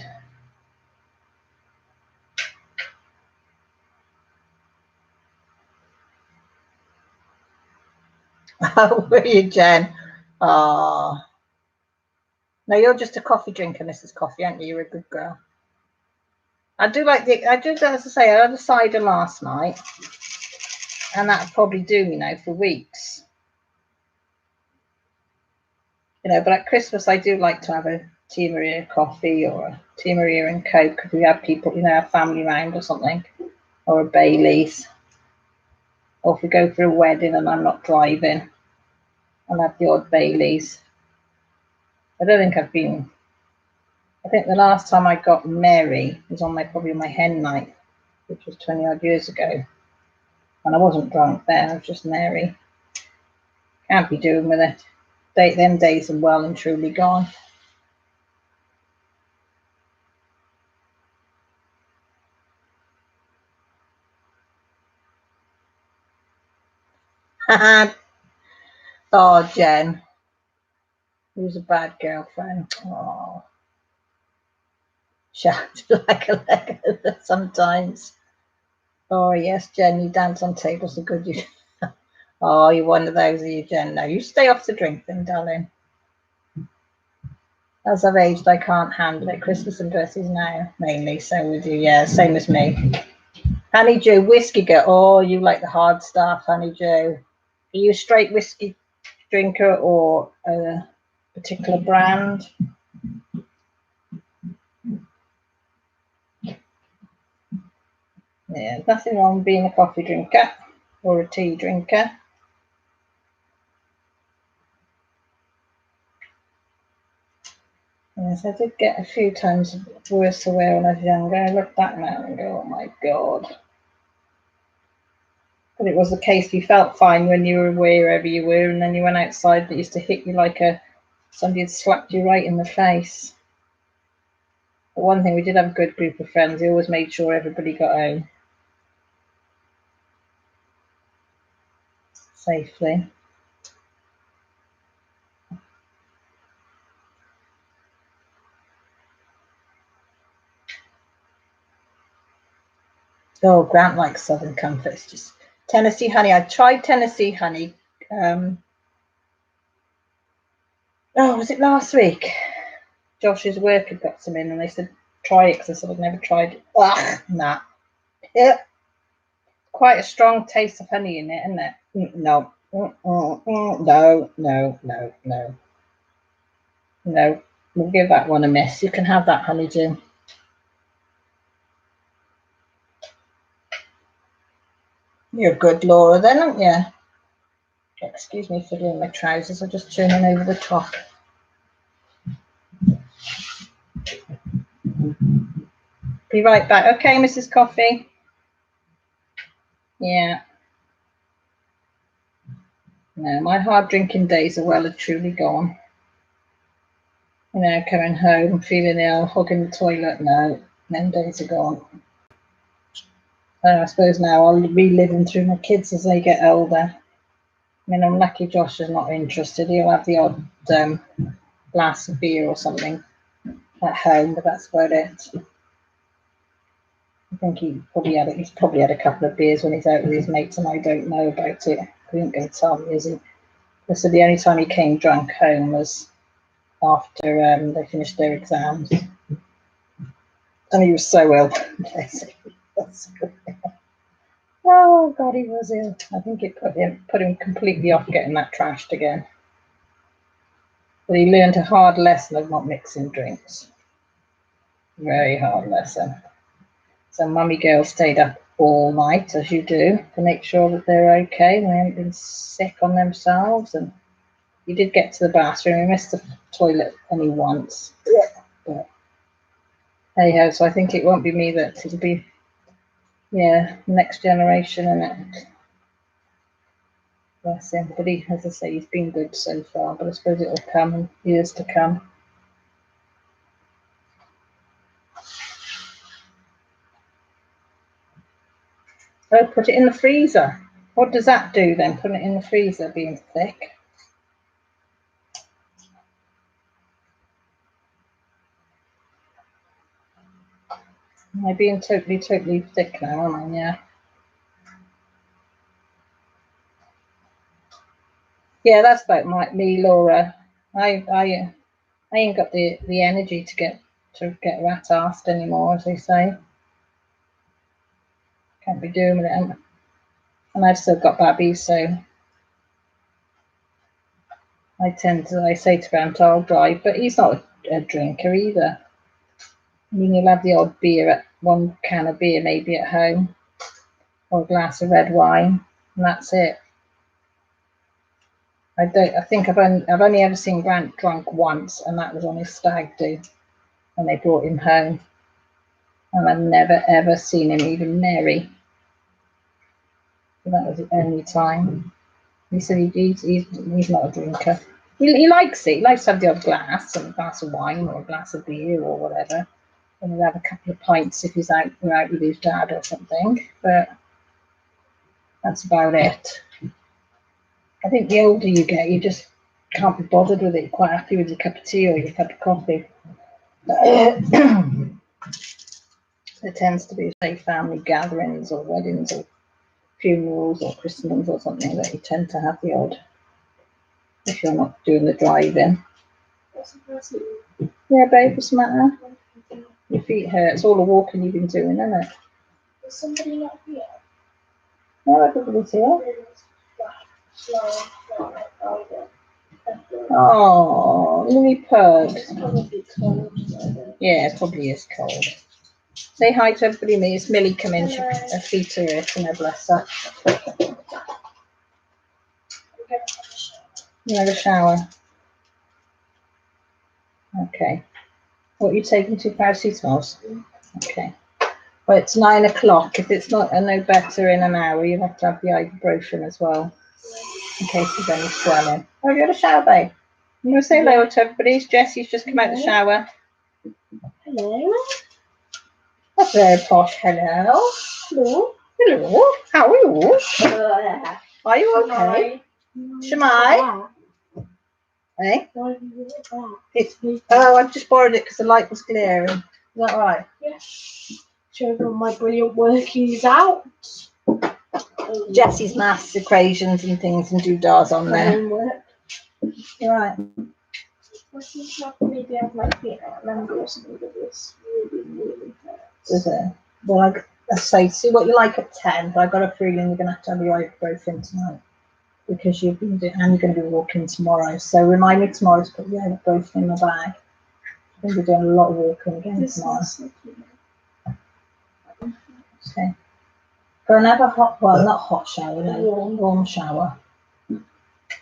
Oh, were you, Jen? Oh. No, you're just a coffee drinker, Mrs. Coffee, aren't you? You're a good girl. I do, as I say, I had a cider last night. And that'd probably do me now for weeks. But at Christmas, I do like to have a Tia Maria coffee or a Tia Maria and Coke if we have people, a family round or something, or a Bailey's. Or if we go for a wedding and I'm not driving, I'll have the odd Bailey's. I think the last time I got Mary was on probably my hen night, which was 20 odd years ago. And I wasn't drunk then, I was just Mary. Can't be doing with it. Them days are well and truly gone. Oh, Jen. Who's a bad girlfriend? Oh. shouted like a Lego sometimes. Oh yes, Jen, you dance on tables are good. You oh, you're one of those, are you, Jen? No, you stay off the drink then, darling. As I've aged, I can't handle it. Christmas and dresses now, mainly. So with you, yeah, same as me. Honeydew, whiskey girl. Oh, you like the hard stuff, Honeydew. Are you a straight whiskey drinker or a particular brand? Yeah, nothing wrong with being a coffee drinker or a tea drinker. Yes, I did get a few times worse away when I was younger. I look back now and go, oh my God. But it was the case, you felt fine when you were wherever you were, and then you went outside, that used to hit you like somebody had slapped you right in the face. But one thing, we did have a good group of friends. We always made sure everybody got home safely. Oh, Grant likes Southern Comfort. It's just Tennessee honey. I tried Tennessee honey. Was it last week? Josh's work had got some in, and they said try it because I said I'd never tried it. Ugh, nah. Yeah. Quite a strong taste of honey in it, isn't it? No. No. We'll give that one a miss. You can have that, Honeydew. You're good, Laura, then, aren't you? Excuse me for doing my trousers. I'm just turning over the top. Be right back. Okay, Mrs. Coffee. Yeah. No, my hard drinking days are well and truly gone. You know, coming home, feeling ill, hugging the toilet. No, them days are gone. I suppose now I'll be living through my kids as they get older. I mean, I'm lucky Josh is not interested. He'll have the odd glass of beer or something at home, but that's about it. I think he's probably had a couple of beers when he's out with his mates, and I don't know about it. He ain't going to tell me, is he? So the only time he came drunk home was after they finished their exams, and he was so ill. Oh God, he was ill. I think it put him completely off getting that trashed again. But he learned a hard lesson of not mixing drinks. Very hard lesson. So mummy girl stayed up all night, as you do, to make sure that they're okay and they haven't been sick on themselves. And you did get to the bathroom. We missed the toilet only once. But hey ho, so I think it won't be me it'll be, next generation, innit? Bless him. But as I say, he's been good so far, but I suppose it'll come in years to come. Oh, put it in the freezer. What does that do then? Put it in the freezer, being thick. Am I being totally thick now, am I? Yeah. Yeah, that's about me, Laura. I ain't got the energy to get rat-assed anymore, as they say. Can't be doing with it. And I've still got babbies, so I say to Grant, I'll drive, but he's not a drinker either. I mean, he'll have the odd beer, one can of beer maybe at home, or a glass of red wine, and that's it. I think I've only ever seen Grant drunk once, and that was on his stag do when they brought him home. And I've never ever seen him even merry. So that was the only time. He said he's not a drinker. He likes it. He likes to have the odd glass, and a glass of wine or a glass of beer or whatever. And he'll have a couple of pints if he's out with his dad or something. But that's about it. I think the older you get, you just can't be bothered with it. You're quite happy with your cup of tea or your cup of coffee. There tends to be, say, family gatherings or weddings or funerals or christenings or something that you tend to have the odd, if you're not doing the driving. Yeah, babe, what's the matter? Your feet hurt. It's all the walking you've been doing, isn't it? Is somebody not here? No, everybody's here. Oh, Lily Purd. It's probably cold. Yeah, it probably is cold. Say hi to everybody. Me, it's Millie come in. Her feet are itching, bless her. You have a shower. Okay. What are you taking? 2 paracetamols? Okay. Well, it's 9 o'clock. If it's not no better in an hour, you'll have to have the ibuprofen as well, in case there's any swelling. Oh, have you had a shower, babe? You want to say hello to everybody? Jessie's just come out the shower. Hello. That's very posh. Hello. Hello. Hello. How are you? Are you okay? Shemai? Eh? Oh, I've just borrowed it because the light was glaring. Is that right? Yes. Showing all my brilliant workings out. Jessie's maths equations and things and doodads on there. Homework. You're right. Maybe I've my feet out. Remember or something of this really hurts. Is it? Well, I say, see what you like at 10, but I've got a feeling you're going to have your ibuprofen tonight because you've been doing, and you're going to be walking tomorrow. So remind me tomorrow to put your ibuprofen in my bag. I'm going to be doing a lot of walking again tomorrow. Okay. Go and have a hot, well, not hot shower, no, warm shower.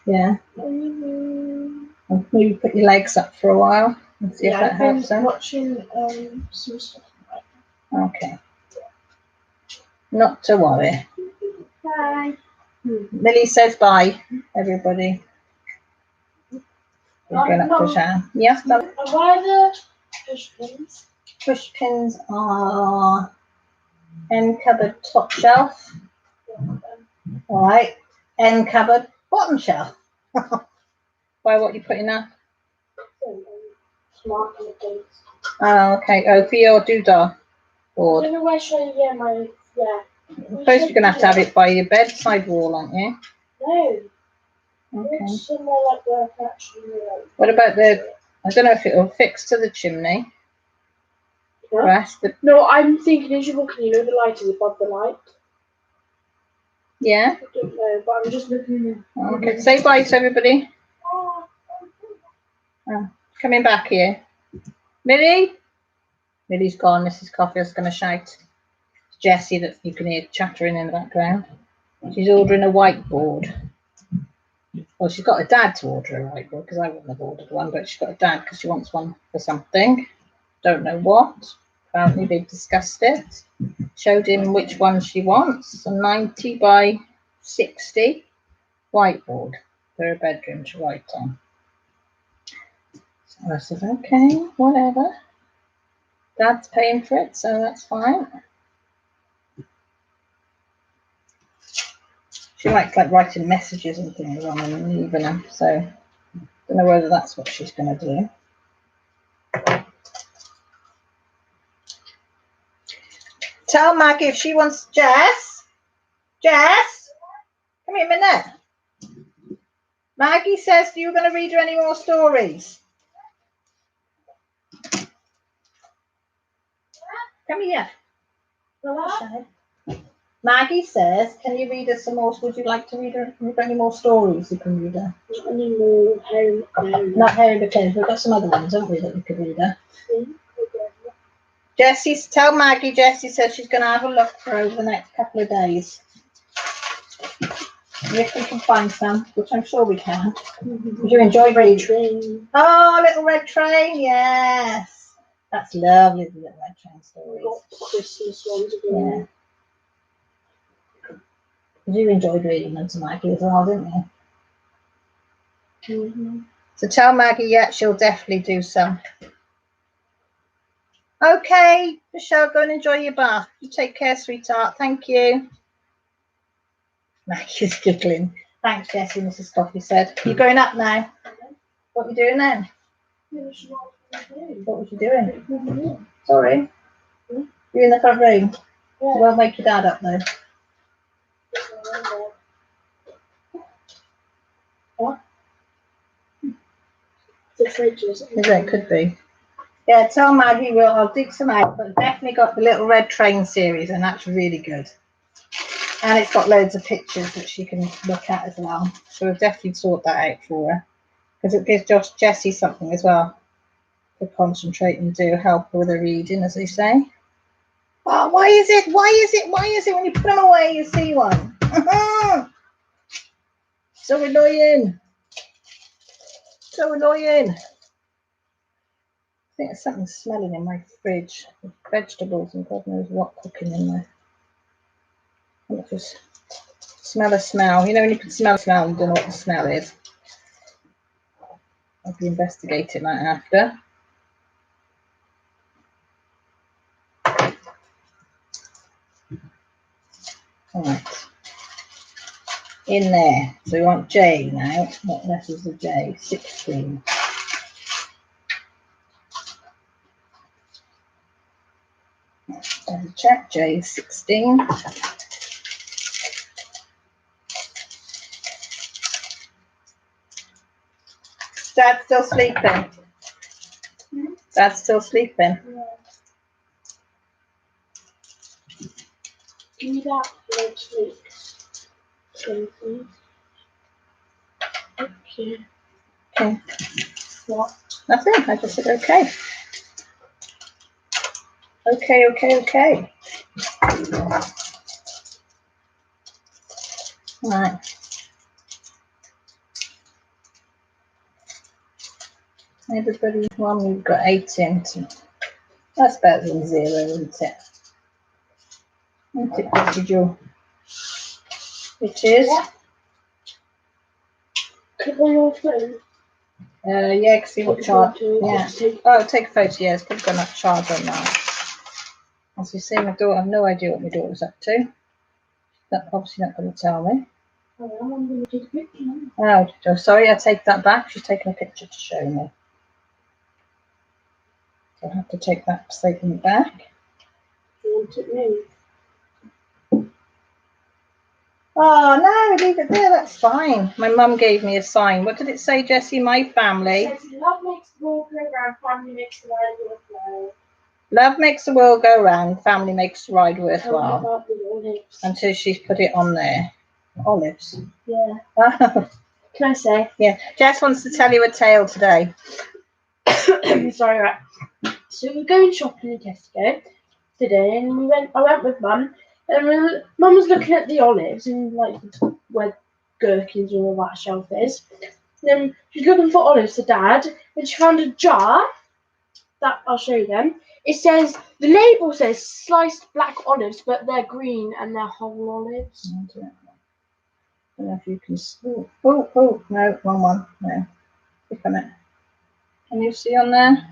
Yeah. And maybe put your legs up for a while and see if that helps them. Watching some stuff. Okay. Not to worry. Bye. Millie says bye, everybody. We're going up to the shower. Yes, darling. Why are the push pins? Push pins are end cupboard top shelf. All right. End cupboard bottom shelf. Why, what are you putting up? Smart things. Oh, okay. Oh, for your doodah I board. don't know where should I get my, Suppose you're going to have it by your bedside wall, aren't you? No. Okay. It's somewhere like where I can actually What about the, I don't know if it'll fix to the chimney. Huh? Rest the, No, I'm thinking as you're walking, you know the light is above the light? yeah? I don't know, but I'm just looking. Okay. Say bye to everybody. Oh, coming back here. Millie? Millie's gone. Mrs. Coffee's going to shout. It's Jessie that you can hear chattering in the background. She's ordering a whiteboard. Well, she's got a dad to order a whiteboard because I wouldn't have ordered one, but she's got a dad because she wants one for something. Don't know what. Apparently they've discussed it. Showed him which one she wants. A 90 by 60 whiteboard for her bedroom to write on. So I said, okay, whatever. Dad's paying for it, so that's fine. She likes like writing messages and things on them and leaving them, so don't know whether that's what she's going to do. Tell Maggie if she wants Jess. Jess, come here a minute. Maggie says you're going to read her any more stories. Come here. Maggie says, can you read us some more? Would you like to read her any more stories you can read her? Not any more Harry Potter. Not Harry Potter. We've got some other ones, haven't we, that we could read her? Jessie, tell Maggie Jessie says she's going to have a look for over the next couple of days. If we can find some, which I'm sure we can. Would you enjoy reading? Train. Oh, Little Red Train, yes. That's lovely, the Little Red Train stories. Christmas ones again. Yeah. You enjoyed reading them to Maggie as well, didn't you? So tell Maggie, yeah, she'll definitely do some. Okay, Michelle, go and enjoy your bath. You take care, sweetheart. Thank you. Maggie's giggling. Thanks, Jessie, Mrs. Coffee said. You're going up now. What are you doing then? What was you doing? Sorry. You're in the front room. Yeah. Well, wake your dad up though. What? The fridge is. Yeah, it could be. Yeah, tell Maggie I'll dig some out, but definitely got the Little Red Train series, and that's really good. And it's got loads of pictures that she can look at as well. So we'll definitely sort that out for her, because it gives Jessie something as well to concentrate and do, help her with her reading, as they say. Oh, why is it when you put them away you see one? So annoying. So annoying. I think there's something smelling in my fridge. Vegetables and God knows what cooking in there. I'll just smell a smell. You know when you can smell a smell and don't know what the smell is? I'll be investigating that after. Right. In there. So we want J now. What letter is the J? 16. Double check. J is 16. Dad's still sleeping. Dad's still sleeping. Yeah. Give me that Netflix thing, please. Okay. Okay. What? Nothing. I just said okay. Okay. Right. Everybody, one we've got 18. That's better than 0, isn't it? Isn't it, Betty Jo? It is. Click on your phone. Yeah, can see what Take a charge. photo, Yeah. just take- Oh, take a photo. Yeah, it's probably got enough charge on that. As you see, my daughter, I have no idea what my daughter's up to. That's obviously not going to tell me. Oh, I'm going to take a picture now. Oh, sorry, I take that back. She's taking a picture to show me. So I have to take that statement back. Do you want it moved? Oh, no, leave it there. That's fine. My mum gave me a sign. What did it say, Jessie? My family. It says, love makes the world go round, family makes the ride worthwhile. Love makes the world go round. Family makes the ride Tell me worthwhile. about the olives. Until she's put it on there. Olives. Yeah. Oh, Can I say? yeah. Jess wants to tell you a tale today. Sorry, right. So we were going shopping in Tesco today, and I went with Mum, and Mum was looking at the olives and like where gherkins and all that shelf is. Then she's looking for olives to Dad, and she found a jar that I'll show you them. It says the label says sliced black olives, but they're green and they're whole olives. I don't know if you can see. Oh, no, wrong one. No. Click on it. Can you see on there?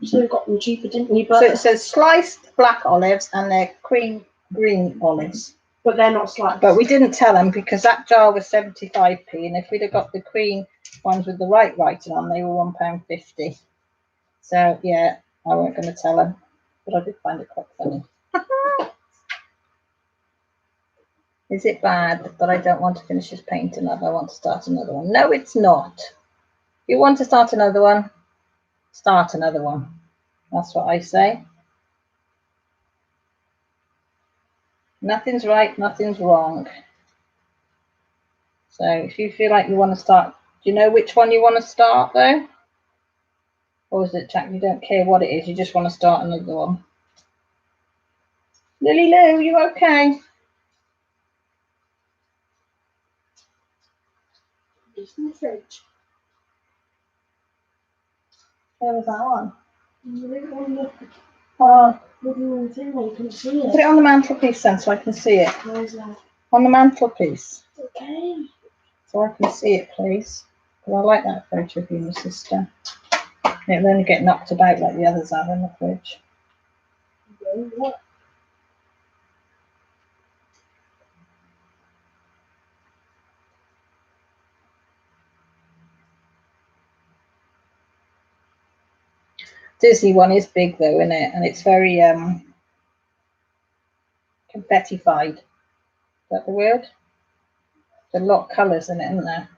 So we got them cheaper, didn't we? So But it says sliced black olives and they're cream green olives. they're not sliced. But we didn't tell them because that jar was 75p, and if we'd have got the cream ones with the right writing on, they were £1.50. So yeah, I weren't going to tell them, but I did find it quite funny. Is it bad that I don't want to finish this paint another? I want to start another one. No, it's not. You want to start another one? Start another one. That's what I say. Nothing's right, nothing's wrong. So if you feel like you want to start, do you know which one you want to start though? Or is it, Jack, you don't care what it is, you just want to start another one? Lily Lou, you okay? It's in the fridge. Where was that one? Oh, little thing where you can see Put it. it on the mantelpiece then so I can see it. Where's that? On the mantelpiece. Okay. So I can see it, please. Because I like that photo of you and your sister. It'll only get knocked about like the others have in the fridge. What? Disney one is big though, isn't it? And it's very confetti-fied. Is that the word? There's a lot of colours in it, isn't there?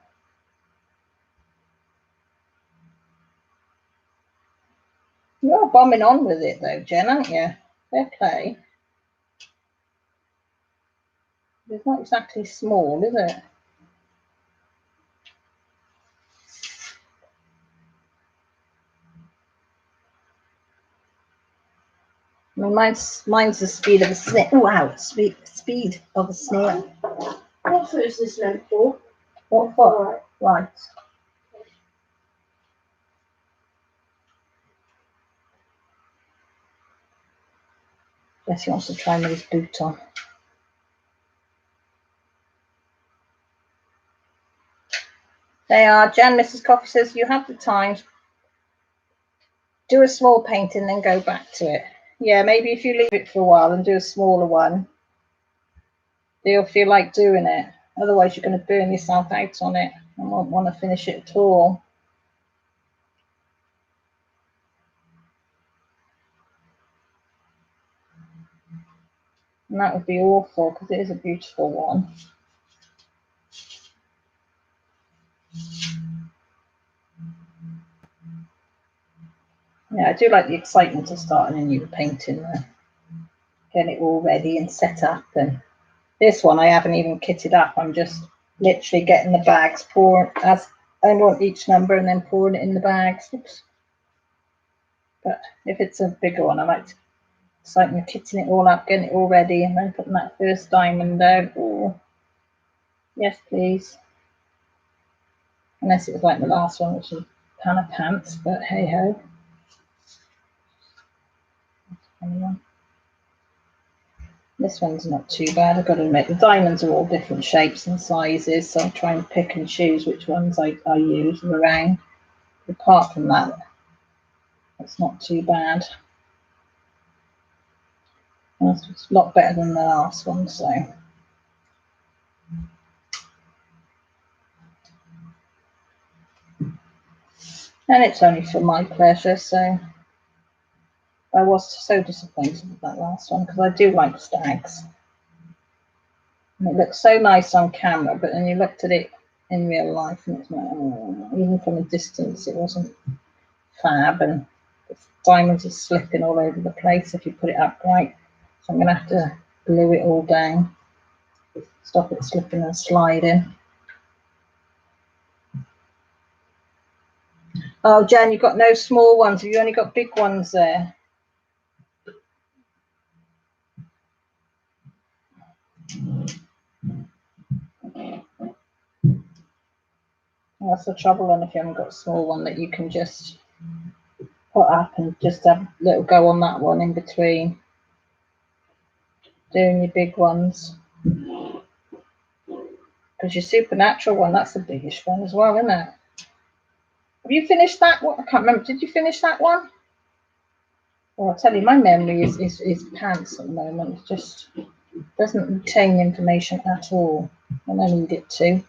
You're bombing on with it though, Jen, aren't you? Fair play. It's not exactly small, is it? I mean, mine's the speed of a snail. Wow, speed of a snail. What foot is this meant for? What for? Right. Guess he wants to try with his boot on. They are. Jan, Mrs. Coffee says, you have the time. Do a small painting, then go back to it. Yeah, maybe if you leave it for a while and do a smaller one, you'll feel like doing it. Otherwise, you're going to burn yourself out on it and won't want to finish it at all. And that would be awful because it is a beautiful one. Yeah, I do like the excitement of starting a new painting there. Getting it all ready and set up. And this one I haven't even kitted up. I'm just literally getting the bags, pouring as I want each number and then pouring it in the bags. Oops. But if it's a bigger one, I like to excite me kitting it all up, getting it all ready, and then putting that first diamond out. Oh, yes, please. Unless it was like the last one, which is pan of pants, but hey ho. This one's not too bad. I've got to admit, the diamonds are all different shapes and sizes, so I'll try and pick and choose which ones I use around. Apart from that, it's not too bad. It's a lot better than the last one, so. And it's only for my pleasure, so. I was so disappointed with that last one because I do like stags. And it looks so nice on camera, but then you looked at it in real life and it's like, oh, even from a distance, it wasn't fab, and the diamonds are slipping all over the place if you put it upright. So I'm going to have to glue it all down, stop it slipping and sliding. Oh, Jan, you've got no small ones. Have you only got big ones there? That's the trouble, and if you haven't got a small one that you can just put up and just have a little go on that one in between doing your big ones. Because your supernatural one, that's the biggest one as well, isn't it? Have you finished that one? I can't remember. Did you finish that one? Well, I'll tell you, my memory is pants at the moment. It just doesn't retain information at all when I need it to.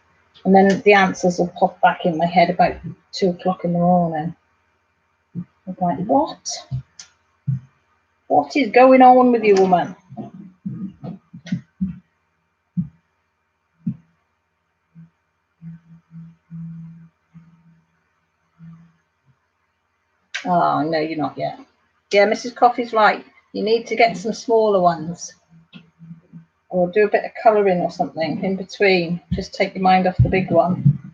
And then the answers will pop back in my head about 2 o'clock in the morning. I'm like, what? What is going on with you, woman? Oh, no, you're not yet. Yeah, Mrs. Coffee's right. You need to get some smaller ones. Or do a bit of colouring or something in between. Just take your mind off the big one.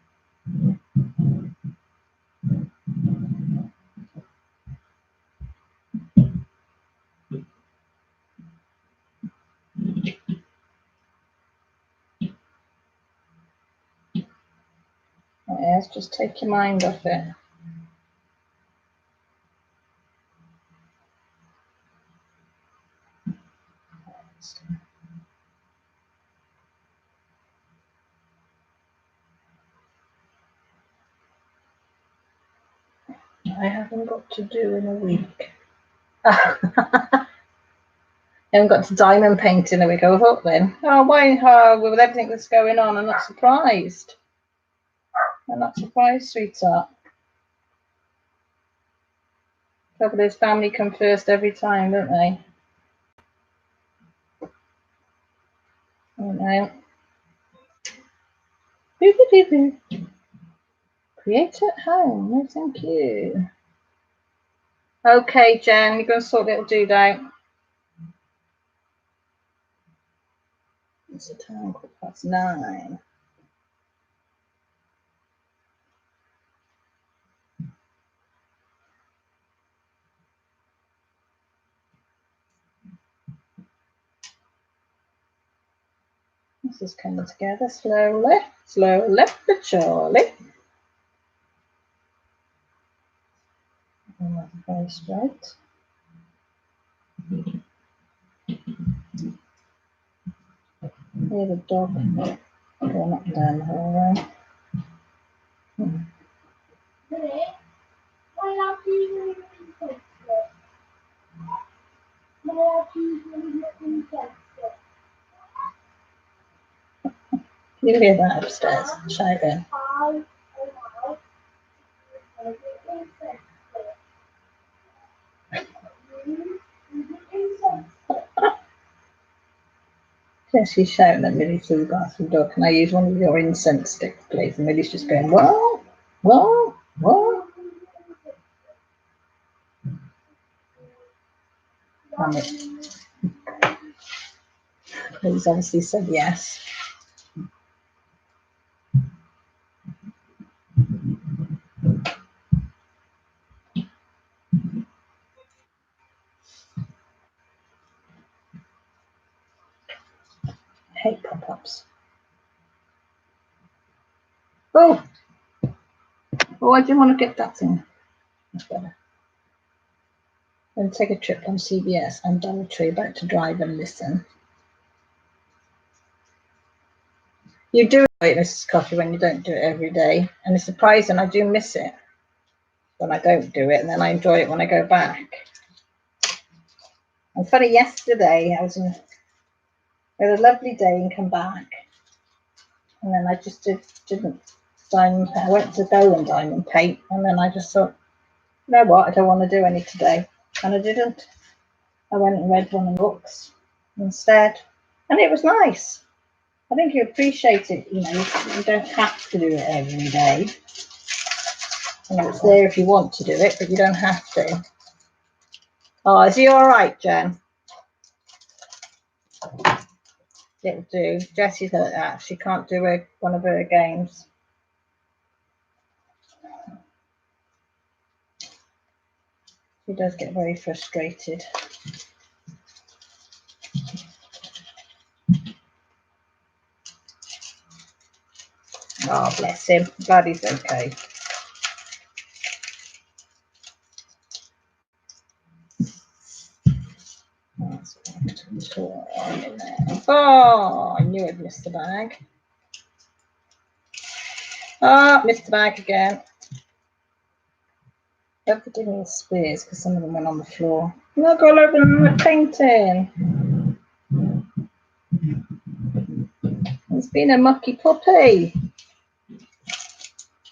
Yes, just take your mind off it. I haven't got to do in a week. I haven't got to diamond paint in a week. I thought then, oh, why? With everything that's going on, I'm not surprised. I'm not surprised, sweetheart. Trouble is, family come first every time, don't they? Oh no. Create at home. No, thank you. Okay, Jen, you're going to sort little dude out. It's a time, 9:15. This is coming together slowly, but surely. And that's very straight. Hear the dog going up and down the hallway. You hear that upstairs? Shout in. Yes, she's shouting at Millie through the bathroom door. Can I use one of your incense sticks, please? And Millie's just going, what? What? What? Millie's obviously said yes. I hate pop-ups. Oh! Oh, I didn't want to get that thing. That's better. Then take a trip on CBS and Dollar Tree, about to drive and listen. You do enjoy it, Mrs. Coffee, when you don't do it every day. And it's surprising, I do miss it when I don't do it, and then I enjoy it when I go back. And funny, yesterday I had a lovely day and come back. And then I just didn't diamond paint. I went to go and diamond paint, and then I just thought, you know what, I don't want to do any today. And I didn't. I went and read one of the books instead. And it was nice. I think you appreciate it, you know, you don't have to do it every day. You know, it's there if you want to do it, but you don't have to. Oh, is he all right, Jen? It'll do. Jessie's like that. She can't do one of her games. She does get very frustrated. Oh, bless him. Glad he's okay. Oh, I knew I'd missed the bag. Oh, missed the bag again. Don't forgive me with spears because some of them went on the floor. Look all over the painting. It's been a mucky puppy.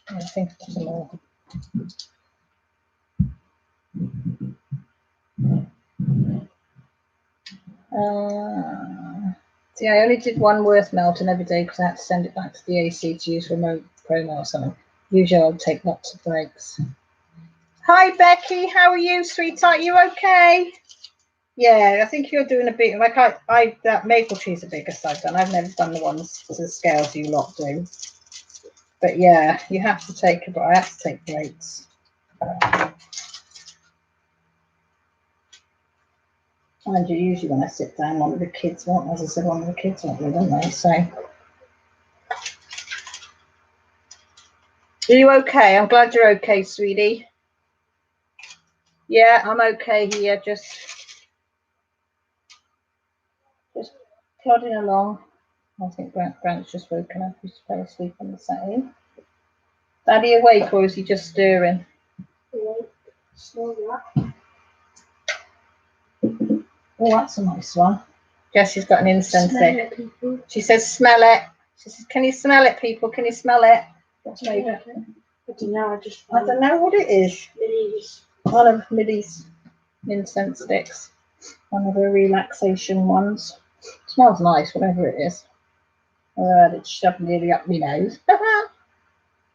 I think there's some more. See, I only did one worth melting every day because I had to send it back to the AC to use remote promo or something. Usually I'll take lots of breaks. Hi Becky, how are you, sweetheart? You okay? Yeah, I think you're doing a bit like that maple tree's the biggest I've done. I've never done the ones to the scales you lot do. But yeah, you have to take a break. I have to take breaks. And usually when I sit down, one of the kids want, as I said, one of the kids want me, don't they? So, are you okay? I'm glad you're okay, sweetie. Yeah, I'm okay here, just plodding along. I think Grant's just woken up. He fell asleep on the settee. Daddy awake, or is he just stirring? Oh, that's a nice one. Jessie's got an incense there. She says, smell it. She says, can you smell it, people? Can you smell it? What's made it? I don't know. I don't know what it is. Millie's One of Millie's incense sticks. One of her relaxation ones. Smells nice, whatever it is. It's shoved nearly up my nose.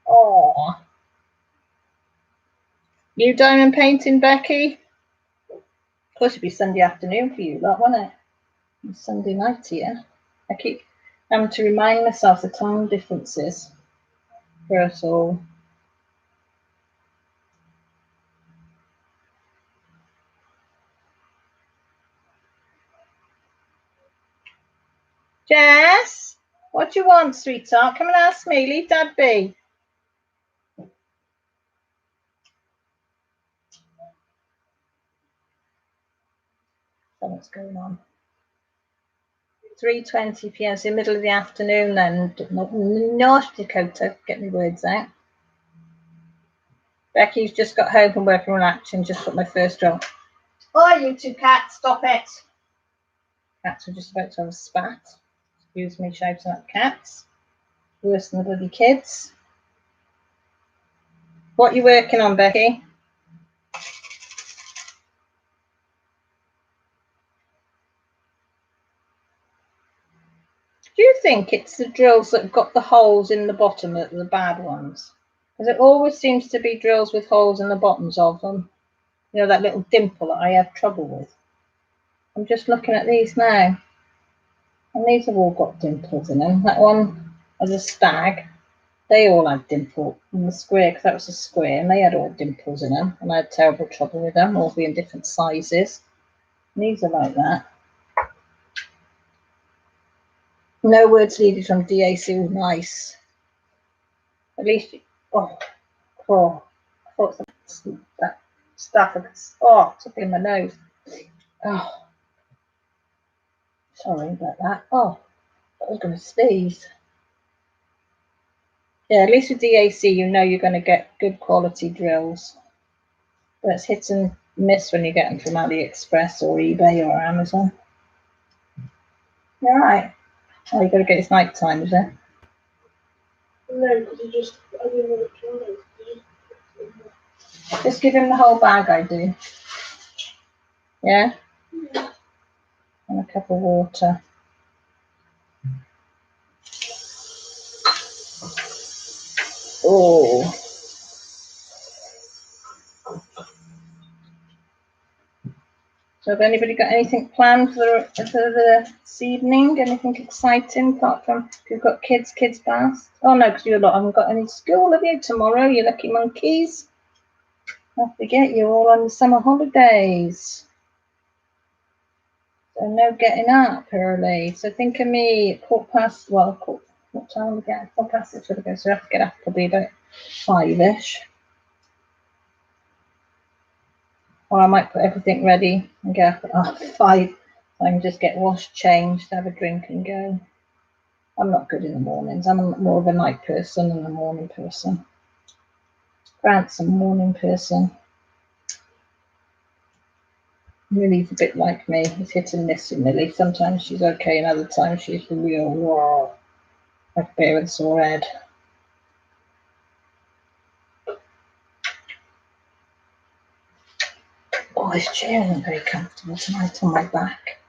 Oh. You diamond painting, Becky? Of course, it'd be Sunday afternoon for you, lot, wouldn't it? It's Sunday night here. I keep having to remind myself the time differences for us all. Jess, what do you want, sweetheart? Come and ask me. Leave Dad be. So what's going on? 3:20 p.m. It's the middle of the afternoon then. North Dakota. Get my words out. Becky's just got home from working on action. Just put my first roll. Oh, you two cats, stop it. Cats were just about to have a spat. Excuse me shouting at cats. Worse than the bloody kids. What are you working on, Becky? Do you think it's the drills that have got the holes in the bottom that are the bad ones? Because it always seems to be drills with holes in the bottoms of them. You know, that little dimple that I have trouble with. I'm just looking at these now. And these have all got dimples in them. That one was a stag. They all had dimple in the square, because that was a square, and they had all dimples in them. And I had terrible trouble with them, all being different sizes. And these are like that. No words needed from DAC. Nice. At least, oh, I thought that stuff. Oh, it's up in my nose. Oh, sorry about that. Oh, I was going to sneeze. Yeah, at least with DAC, you know you're going to get good quality drills. But it's hit and miss when you get them from AliExpress or eBay or Amazon. You're right. Oh, you got to get it's night time, is it? No, because I didn't know which one it was. Just give him the whole bag, I do. Yeah? And a cup of water. Oh. So have anybody got anything planned for this evening? Anything exciting apart from if you've got kids bath? Oh no, because you lot haven't got any school, have you, tomorrow, you lucky monkeys? I forget you're all on the summer holidays. So no getting up early. So think of me at what time are we getting? 6:15 should I go? So I have to get up probably about 5ish. Or I might put everything ready and get up at 5. So I can just get washed, changed, have a drink and go. I'm not good in the mornings. I'm more of a night person than a morning person. Grant's a morning person. Millie's a bit like me. It's hit and miss with Millie. Sometimes she's okay and other times she's the real raw. Like a bear with a sore head. Oh, this chair isn't very comfortable tonight on my back.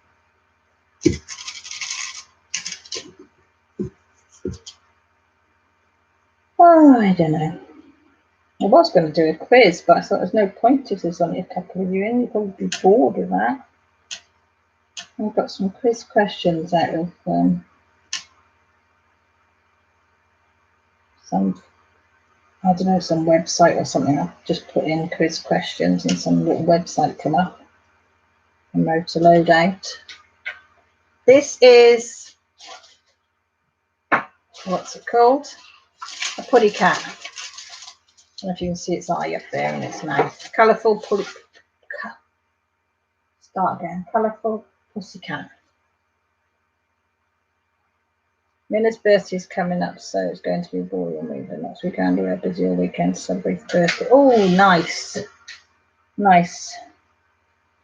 Oh, I don't know. I was going to do a quiz, but I thought there's no point if there's only a couple of you in. You'd probably be bored with that. I've got some quiz questions out of some, I don't know, some website or something. I've just put in quiz questions and some little website come up and wrote to load out. This is, what's it called? A putty cat. I don't know if you can see its eye up there and its mouth. Colourful putty. Start again. Colourful pussycat. Mina's birthday is coming up, so it's going to be a ballroom movie next weekend. We're busy all weekend to celebrate his birthday. Oh, nice. Nice.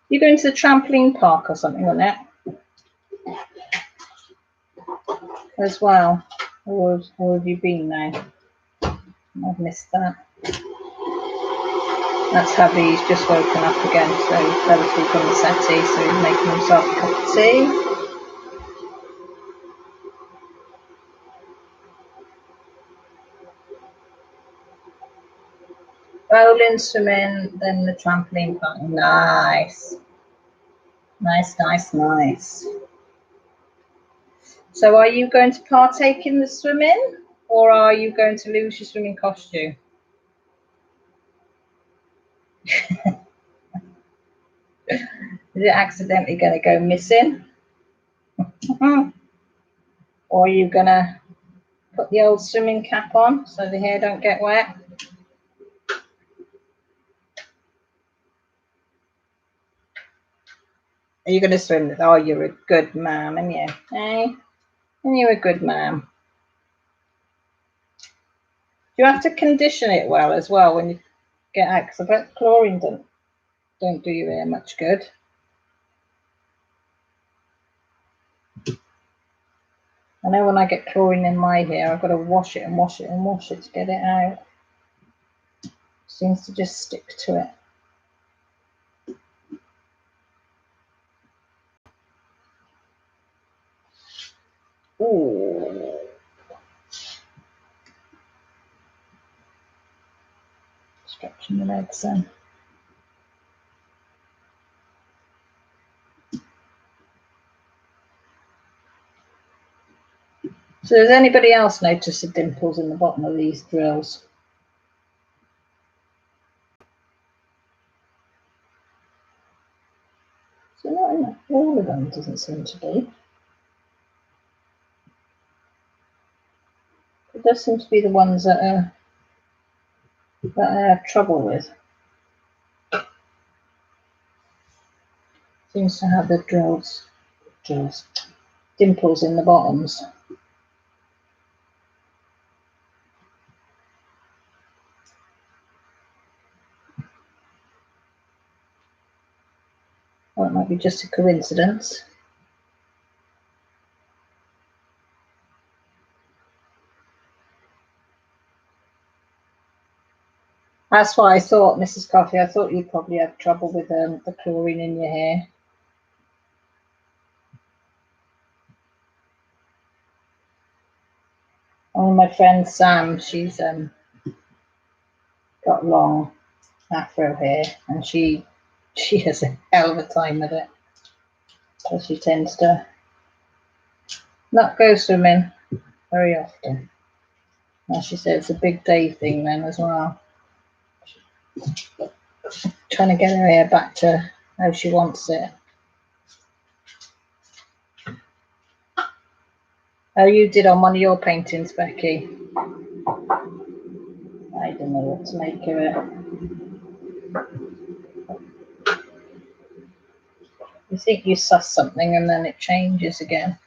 You going to the trampoline park or something on it? As well. Or have you been now? I've missed that. That's hubby, he's just woken up again, so he fell asleep on the settee, so he's making himself a cup of tea. Bowling, swimming, then the trampoline park. Nice. Nice, nice, nice. So are you going to partake in the swimming, or are you going to lose your swimming costume? Is it accidentally going to go missing? Or are you going to put the old swimming cap on so the hair don't get wet? Are you going to swim? Oh, you're a good mum, aren't you? Hey? And you're a good mum. You have to condition it well as well when you get out, because I bet chlorine don't do your hair much good. I know when I get chlorine in my hair, I've got to wash it and wash it and wash it to get it out. Seems to just stick to it. Ooh. Stretching the legs then. So does anybody else notice the dimples in the bottom of these drills? So not in all of them, doesn't seem to be. It does seem to be the ones that I have trouble with. Seems to have the dimples in the bottoms. Or it might be just a coincidence. That's why I thought, Mrs. Coffey, I thought you'd probably have trouble with the chlorine in your hair. One of my friends, Sam, she's got long afro hair, and she has a hell of a time with it. So she tends to not go swimming very often. As she said, it's a big day thing then as well. Trying to get her hair back to how she wants it. Oh, you did on one of your paintings, Becky. I don't know what to make of it. You think you suss something and then it changes again.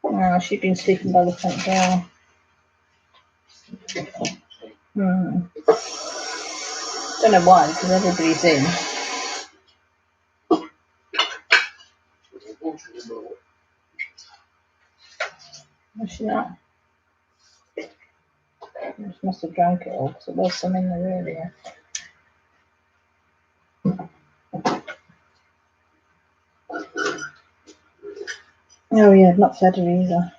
Oh, she's been sleeping by the front door. Don't know why, because everybody's in. Was she not? She must have drank it all, because there was some in there earlier. Oh yeah, I've not fed her either.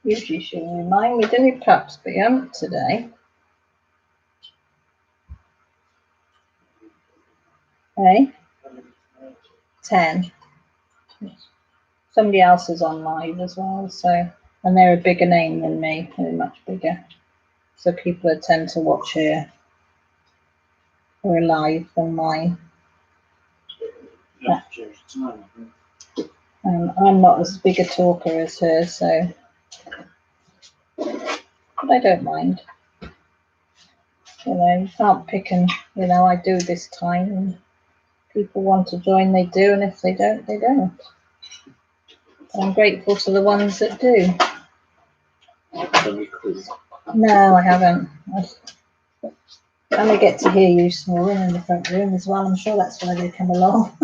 Usually she'll remind me to do pups, but you haven't today. Hey? 10. Somebody else is on live as well, so, and they're a bigger name than me, they're much bigger. So people that tend to watch her are live than mine. I'm not as big a talker as her, so, but I don't mind. You know, you can't pick and, you know, I do this time, and people want to join, they do, and if they don't, they don't. I'm grateful to the ones that do. No, I haven't. And I get to hear you snoring in the front room as well. I'm sure that's why they come along.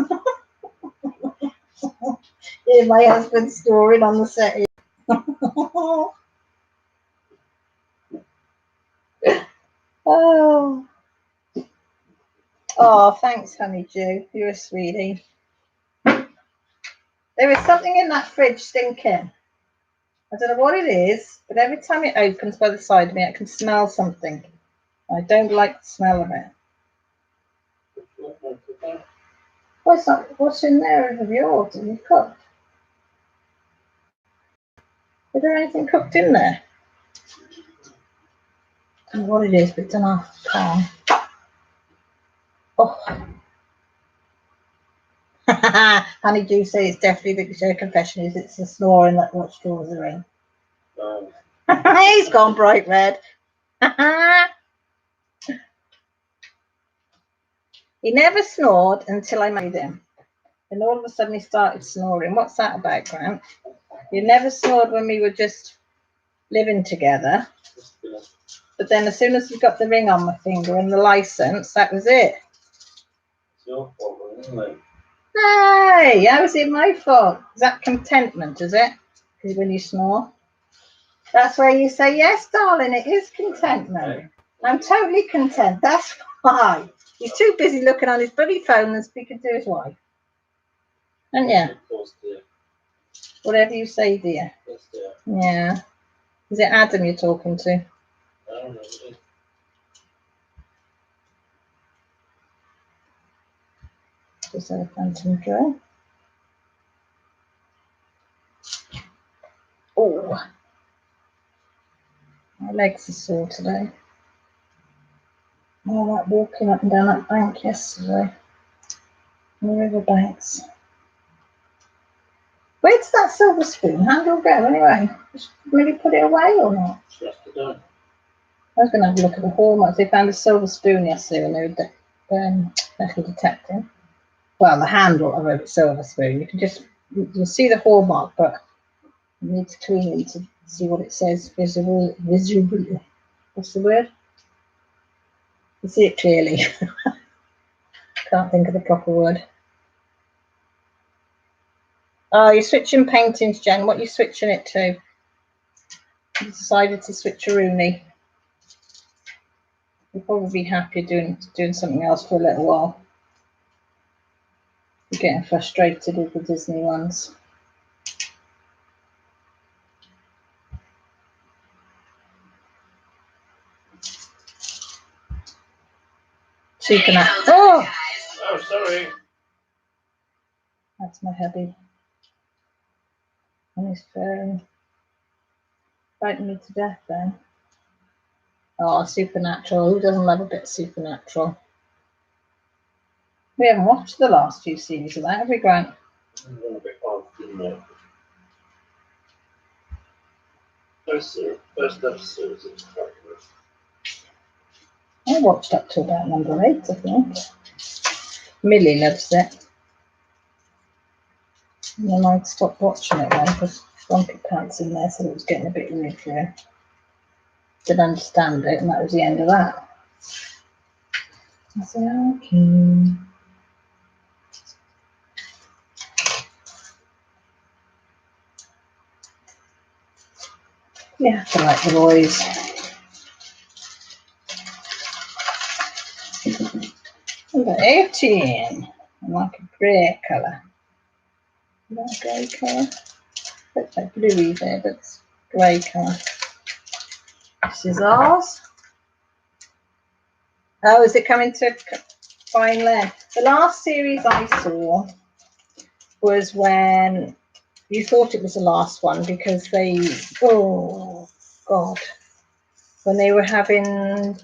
Hear my husband snoring on the set. Oh. Oh, thanks, Honeydew. You're a sweetie. There is something in that fridge stinking. I don't know what it is, but every time it opens by the side of me, I can smell something. I don't like the smell of it. What's in there of yours? Have you cooked? Is there anything cooked in there? I don't know what it is, but it's an half pan. Oh. Honeydew say it's definitely Victoria confession is it's the snoring that watch doors are in. He's gone bright red. He never snored until I made him. And all of a sudden he started snoring. What's that about, Grant? You never snored when we were just living together. But then as soon as you got the ring on my finger and the license, that was it. It's your fault, isn't it? Hey, how is it my fault? Is that contentment, is it? Because when you snore? That's where you say, yes, darling, it is contentment. I'm totally content. That's why. He's too busy looking on his bloody phone and speaking to his wife. And yeah. Whatever you say, dear. Yes, dear. Yeah. Is it Adam you're talking to? I don't know. Just had a phantom drill. Oh. My legs are sore today. All that walking up and down that bank yesterday. The riverbanks. Where does that silver spoon handle go anyway? Just maybe put it away or not? Just to do. I was going to have a look at the hallmarks. They found a silver spoon yesterday when they were metal detecting. Well, the handle of a silver spoon. You see the hallmark, but you need to clean it to see what it says. Visible. What's the word? You see it clearly. Can't think of the proper word. Oh, you're switching paintings, Jen. What are you switching it to? You decided to switch a Rooney. You'll probably be happy doing something else for a little while. You're getting frustrated with the Disney ones. Supernatural. Oh! Oh, sorry. That's my hubby. On his phone. Frightened me to death then. Oh, Supernatural. Who doesn't love a bit of Supernatural? We haven't watched the last few series of that, have we, Grant? I'm a bit off, didn't it? First episode is quite good. I watched up to about number 8, I think. Millie loves it. And then I stopped watching it then because Grumpy Pants in there said it was getting a bit weird for her. Didn't understand it, and that was the end of that. I said, okay. You have to like the boys. Number 18. I like a grey colour. Is that a grey colour? Looks like bluey there, but it's grey colour. This is ours. Oh, is it coming to fine length? The last series I saw was when you thought it was the last one because they, oh God, when they were having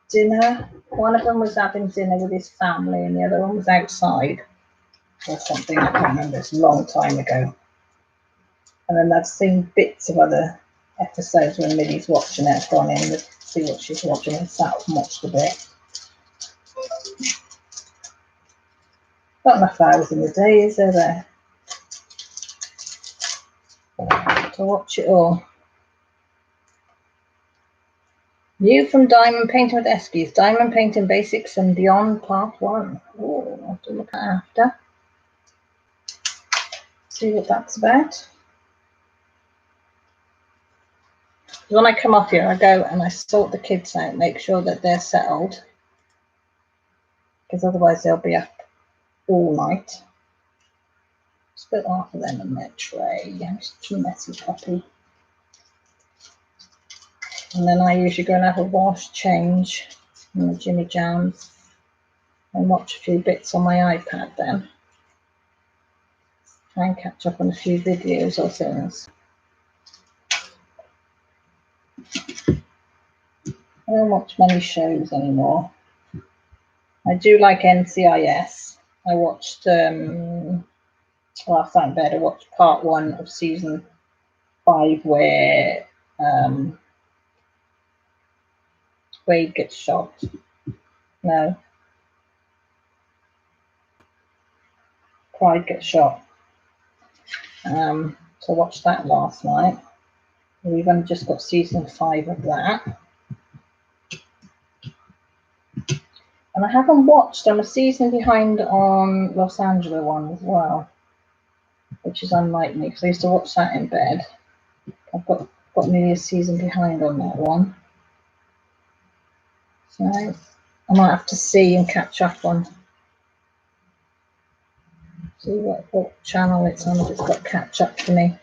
dinner, one of them was having dinner with his family and the other one was outside or something. I can't remember, it's a long time ago. And then I've seen bits of other episodes when Millie's watching it. I've gone in to see what she's watching and sat and watched a bit. Not enough hours in the day, is there? To watch it all. New from Diamond Painting with Eskies, Diamond Painting Basics and Beyond Part 1. Oh, I'll have to look at after. see what that's about. When I come off here, I go and I sort the kids out, make sure that they're settled, because otherwise they'll be up all night. Split half of them in their tray. I'm such a messy puppy. And then I usually go and have a wash, change, and the Jimmy Jams, and watch a few bits on my iPad then. Try and catch up on a few videos or things. I don't watch many shows anymore. I do like NCIS. I watched, last night in bed, I watched part 1 of season 5 where Wade gets shot. No. Pride gets shot. So I watched that last night. We've only just got season 5 of that. And I haven't watched, I'm a season behind on Los Angeles one as well, which is unlike me because I used to watch that in bed. I've got nearly a season behind on that one. So I might have to see and catch up on, see what channel it's on, if it's got catch up for me.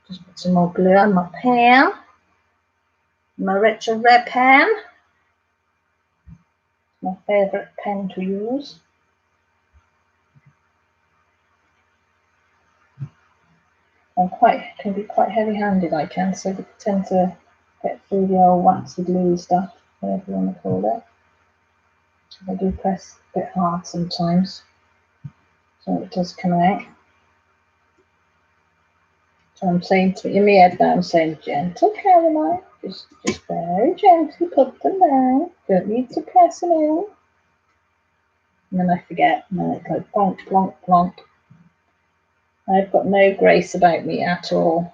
Just put some more glue on my pan, my Richard Red pen, my favourite pen to use. Can be quite heavy-handed, I can, so I tend to get through the old waxy glue stuff, whatever you want to call it. I do press a bit hard sometimes, so it does come out. So I'm saying to in my head now, I'm saying, gentle Caroline, just very gently put them down. Don't need to press them in. And then I forget, and then it goes plonk, plonk, plonk. I've got no grace about me at all.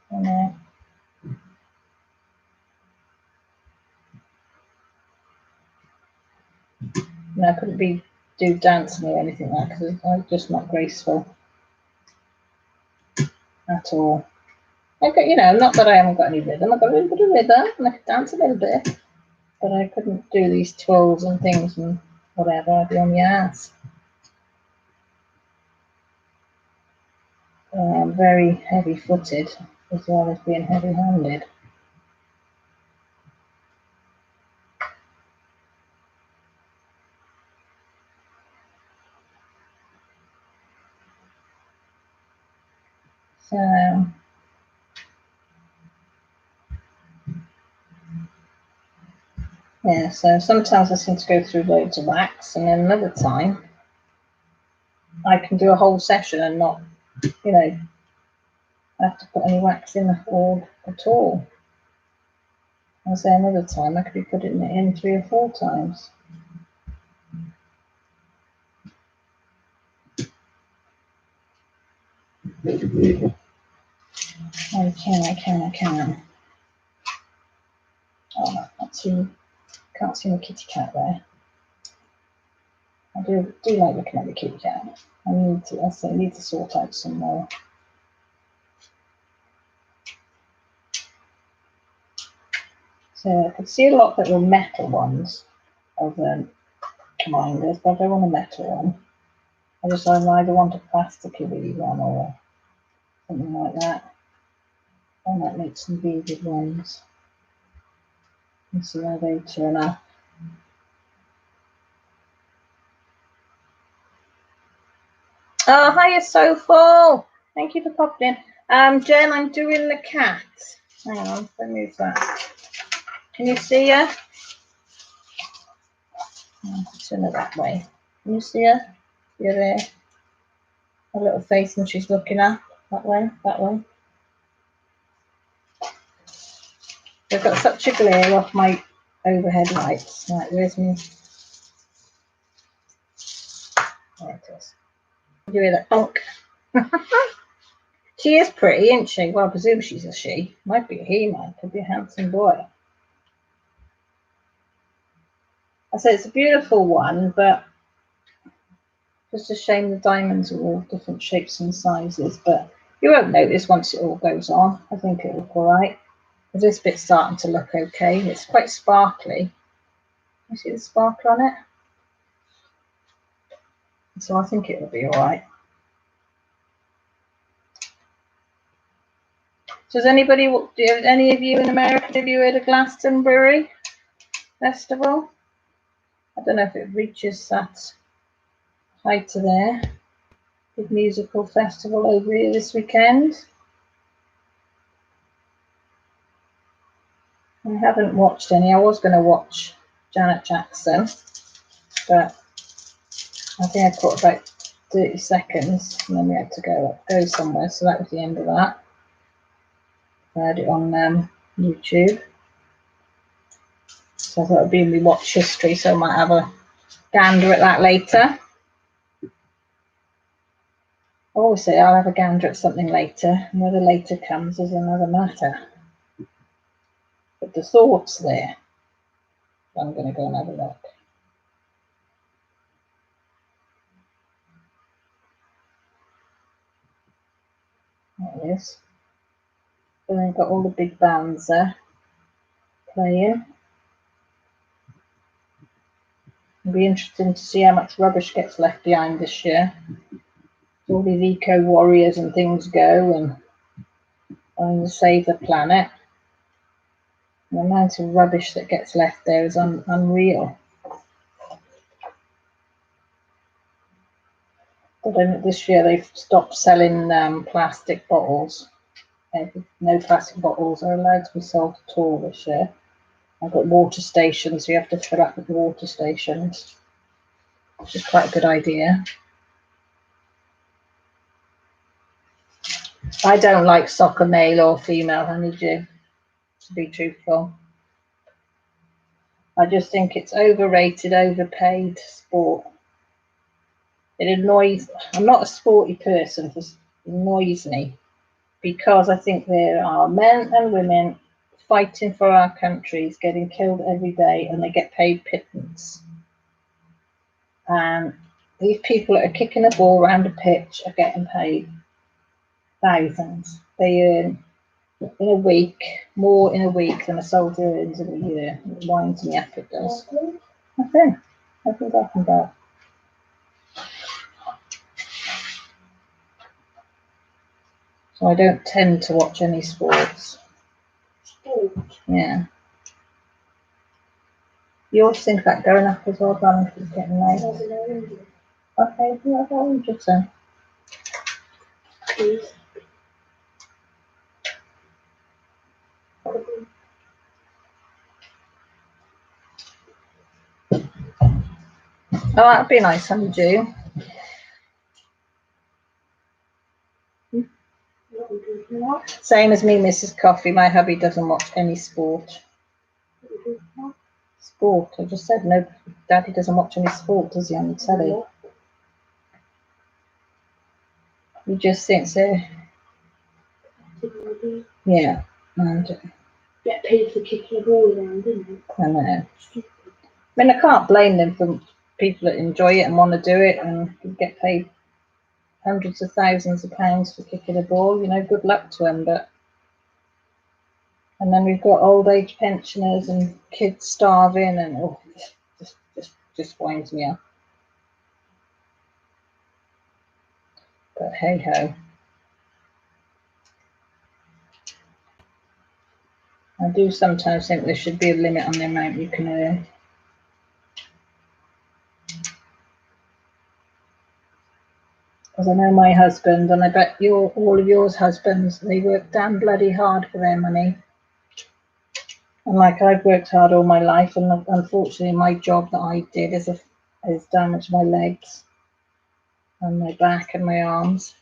I know. And I couldn't do dancing or anything like that because I'm just not graceful at all. I've got, not that I haven't got any rhythm. I've got a little bit of rhythm and I could dance a little bit, but I couldn't do these twirls and things and whatever. I'd be on the ass. I'm very heavy-footed as well as being heavy-handed. So, yeah, so sometimes I seem to go through loads of wax, and then another time I can do a whole session and not, have to put any wax in at all. I say another time I could be putting it in 3 or 4 times. I can. Oh, can't see my kitty cat there. I do like looking at the kitty cat. I need to sort out some more. So I could see a lot that were metal ones of minders, but I don't want a metal one. I either want a plasticky one or something like that. I might make some beaded ones and see how they turn out. Oh, hiya, Soulful. Thank you for popping in. Jen, I'm doing the cat. Hang on, let me move that. Can you see her? Turn her that way. Can you see her? You're there. Her little face when she's looking up. That way, that way. I've got such a glare off my overhead lights. Right, where's me? There it is. You hear that bonk? She is pretty, isn't she? Well, I presume she's a she. Might be a he, man. Could be a handsome boy. I say it's a beautiful one, but just a shame the diamonds are all different shapes and sizes, but you won't notice once it all goes on. I think it'll look all right. This bit's starting to look okay. It's quite sparkly. You see the sparkle on it? So I think it'll be all right. So has any of you in America, have you heard of Glastonbury Festival? I don't know if it reaches that height to there. Big musical festival over here this weekend. I haven't watched any. I was going to watch Janet Jackson, but I think I caught about 30 seconds and then we had to go somewhere, so that was the end of that. I had it on YouTube, so I thought it'd be in my watch history, so I might have a gander at that later. I always say I'll have a gander at something later, and whether later comes is another matter. But the thought's there. So I'm going to go and have a look. There it is. And then got all the big bands there playing. It'll be interesting to see how much rubbish gets left behind this year. All these eco warriors and things go and trying to save the planet. The amount of rubbish that gets left there is unreal. But then this year they've stopped selling plastic bottles. No plastic bottles are allowed to be sold at all this year. I've got water stations, so you have to fill up at the water stations, which is quite a good idea. I don't like soccer, male or female, honeydew, to be truthful. I just think it's overrated, overpaid sport. It annoys. I'm not a sporty person. It annoys me because I think there are men and women fighting for our countries, getting killed every day, and they get paid pittance. And these people that are kicking a ball around a pitch are getting paid thousands. They earn in a week more in a week than a soldier earns in a year. It winds me up, it does. Nothing talking about. So I don't tend to watch any sports. Yeah. You always think about going up as well, darling, if it's getting late. Okay, yeah, I've got oranges then. Please. Oh, that'd be nice, honeydew. Same as me, Mrs. Coffee. My hubby doesn't watch any sport. Sport, I just said no. Daddy doesn't watch any sport, does he, on the telly? He just thinks so. Yeah, and Get paid for kicking a ball around, didn't you? I know. I mean, I can't blame them for people that enjoy it and want to do it and get paid hundreds of thousands of pounds for kicking a ball. You know, good luck to them. But and then we've got old age pensioners and kids starving, and oh, just winds me up. But hey ho. I do sometimes think there should be a limit on the amount you can earn. Because I know my husband, and I bet all of yours husbands, they work damn bloody hard for their money. And like I've worked hard all my life, and unfortunately my job that I did has damaged my legs and my back and my arms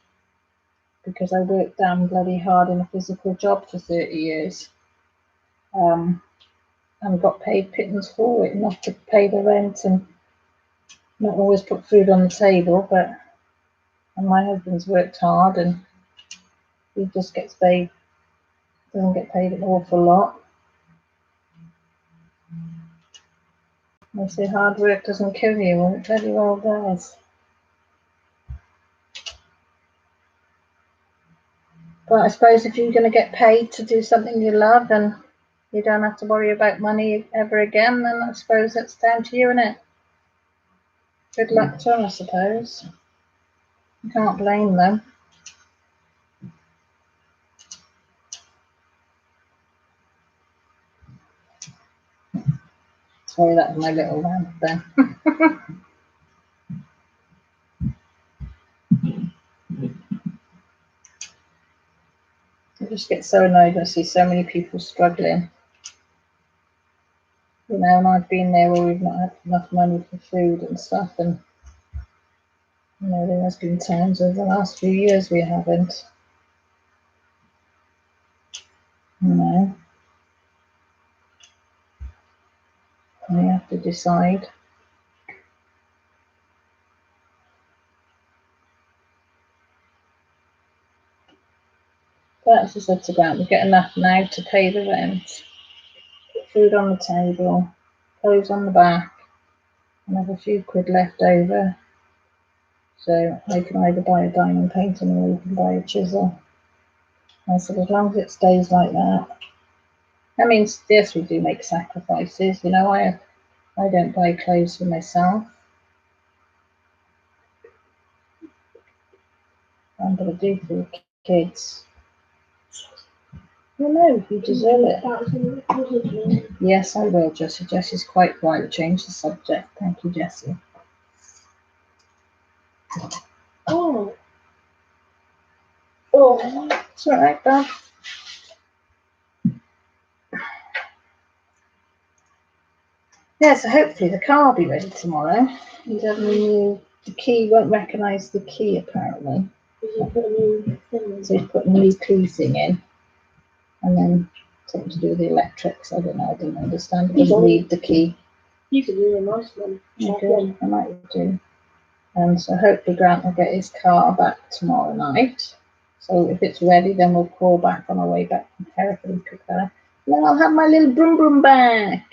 because I worked damn bloody hard in a physical job for 30 years. And got paid pittance for it, enough to pay the rent and not always put food on the table, and my husband's worked hard and he just doesn't get paid an awful lot. They say hard work doesn't kill you, well, it very well does. But I suppose if you're going to get paid to do something you love and you don't have to worry about money ever again, then I suppose it's down to you, innit? Good luck to them, I suppose. You can't blame them. Sorry, that was my little rant then. I just get so annoyed when I see so many people struggling. You know, and I've been there where we've not had enough money for food and stuff, and you know, there has been times over the last few years we haven't. You know, and we have to decide. But as I said to Grant, we get enough now to pay the rent, put food on the table, clothes on the back, and have a few quid left over. So I can either buy a diamond painting or you can buy a chisel. I said, as long as it stays like that. I mean, yes, we do make sacrifices. You know, I don't buy clothes for myself. I'm going to do for the kids. You know, you deserve it. Yes, I will, Jessie. Jessie's quite right. Change the subject. Thank you, Jessie. Oh. It's all right, Dad. Yeah, so hopefully the car will be ready tomorrow. The key won't recognise the key, apparently. So he's put a new key thing in. And then something to do with the electrics. I don't know. I didn't understand. It doesn't read the key. He's a really nice one. Good. I might do. And so hopefully Grant will get his car back tomorrow night. So if it's ready, then we'll call back on our way back from Hereford and pick that up. And then I'll have my little broom broom back.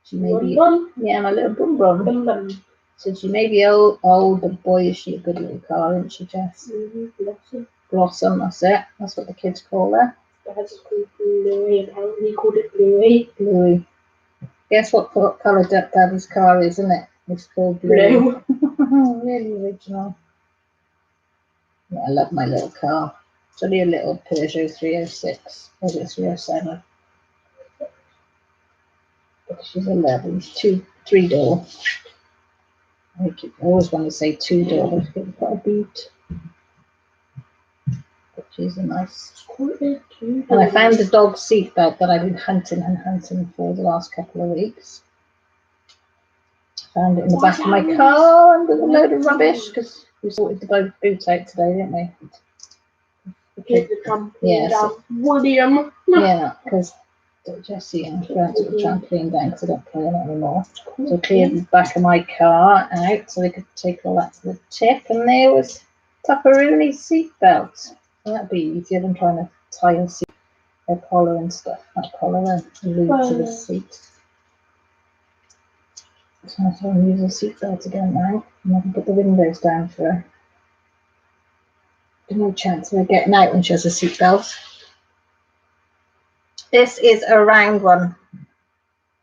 She may be, yeah, my little broom broom. So she may be old, but boy, is she a good little car, isn't she, Jess? Blossom. Blossom, that's it. That's what the kids call her. Dad's called Bluey, apparently he called it Bluey. Bluey. Guess what colour Daddy's car is, isn't it? It's called blue. Really original. Yeah, I love my little car. It's only a little Peugeot 306. Or is it 307? But she's a lovely. It's 3-door. I always want to say 2-door, but it's got a boot. But she's a nice. And I found the dog seat belt that I've been hunting for the last couple of weeks. Found it in the back of my car under a load of rubbish because we sorted the boat out today, didn't we? The kids have come down. William. Yeah, because Jessie and Grant took the trampoline down because I don't play on it anymore. So cleared the back of my car out so they could take all that to the tip, and there was Tupperoni seatbelt. So that'd be easier than trying to tie a collar and stuff. That collar and lead to the seat. So I thought I'll use the seatbelt again now, and I can put the windows down for her. There's no chance of her getting out when she has a seatbelt. This is a round one.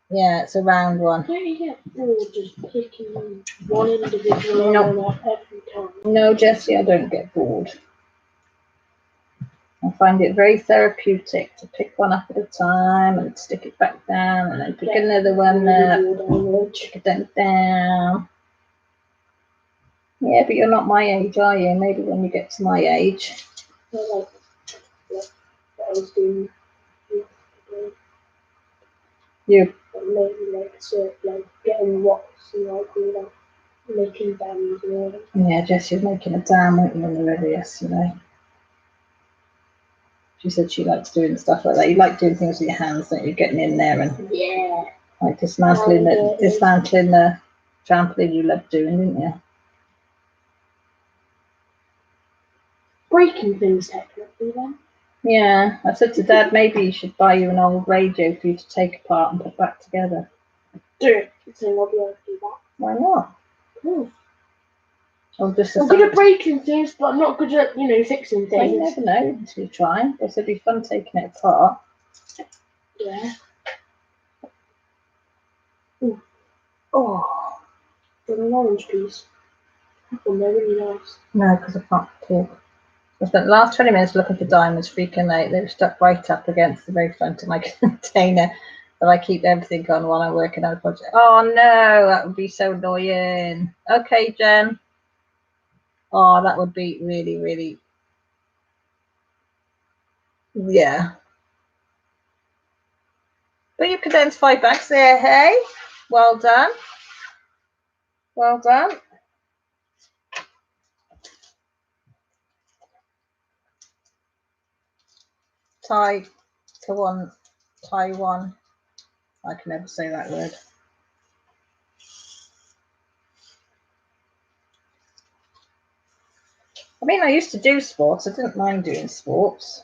Yeah, it's a round one. Don't you get bored just picking one individual up every time? No, Jessie, I don't get bored. I find it very therapeutic to pick one up at a time and stick it back down and then pick another one up, stick it down. Yeah, but you're not my age, are you? Maybe when you get to my age. Like I was doing yesterday. You. Like getting rocks and like all that, making dams and all that. Yeah, Jessie was making a dam, weren't you, on the river yesterday? She said she likes doing stuff like that. You like doing things with your hands, don't you? Getting in there and like dismantling the trampoline you loved doing, didn't you? Breaking things technically then. Yeah, I said to Dad, maybe you should buy you an old radio for you to take apart and put back together. do it. So I'll be able to do that. Why not? Cool. Or just I'm good at breaking things, but I'm not good at, fixing Well, you things. never know until you try. Guess it'd be fun taking it apart. Yeah. Oh Got an orange piece. Oh, they're really nice. no, because I can't talk. I spent the last 20 minutes looking for diamonds, freaking out. They were stuck right up against the very front of my container. But I keep everything on while I'm working on a project. Oh no, that would be so annoying. Okay, Jen. Oh, that would be really, really. Yeah. But you condensed 5 bags there, hey? Well done. Well done. Taiwan. I can never say that word. I mean, I used to do sports. I didn't mind doing sports.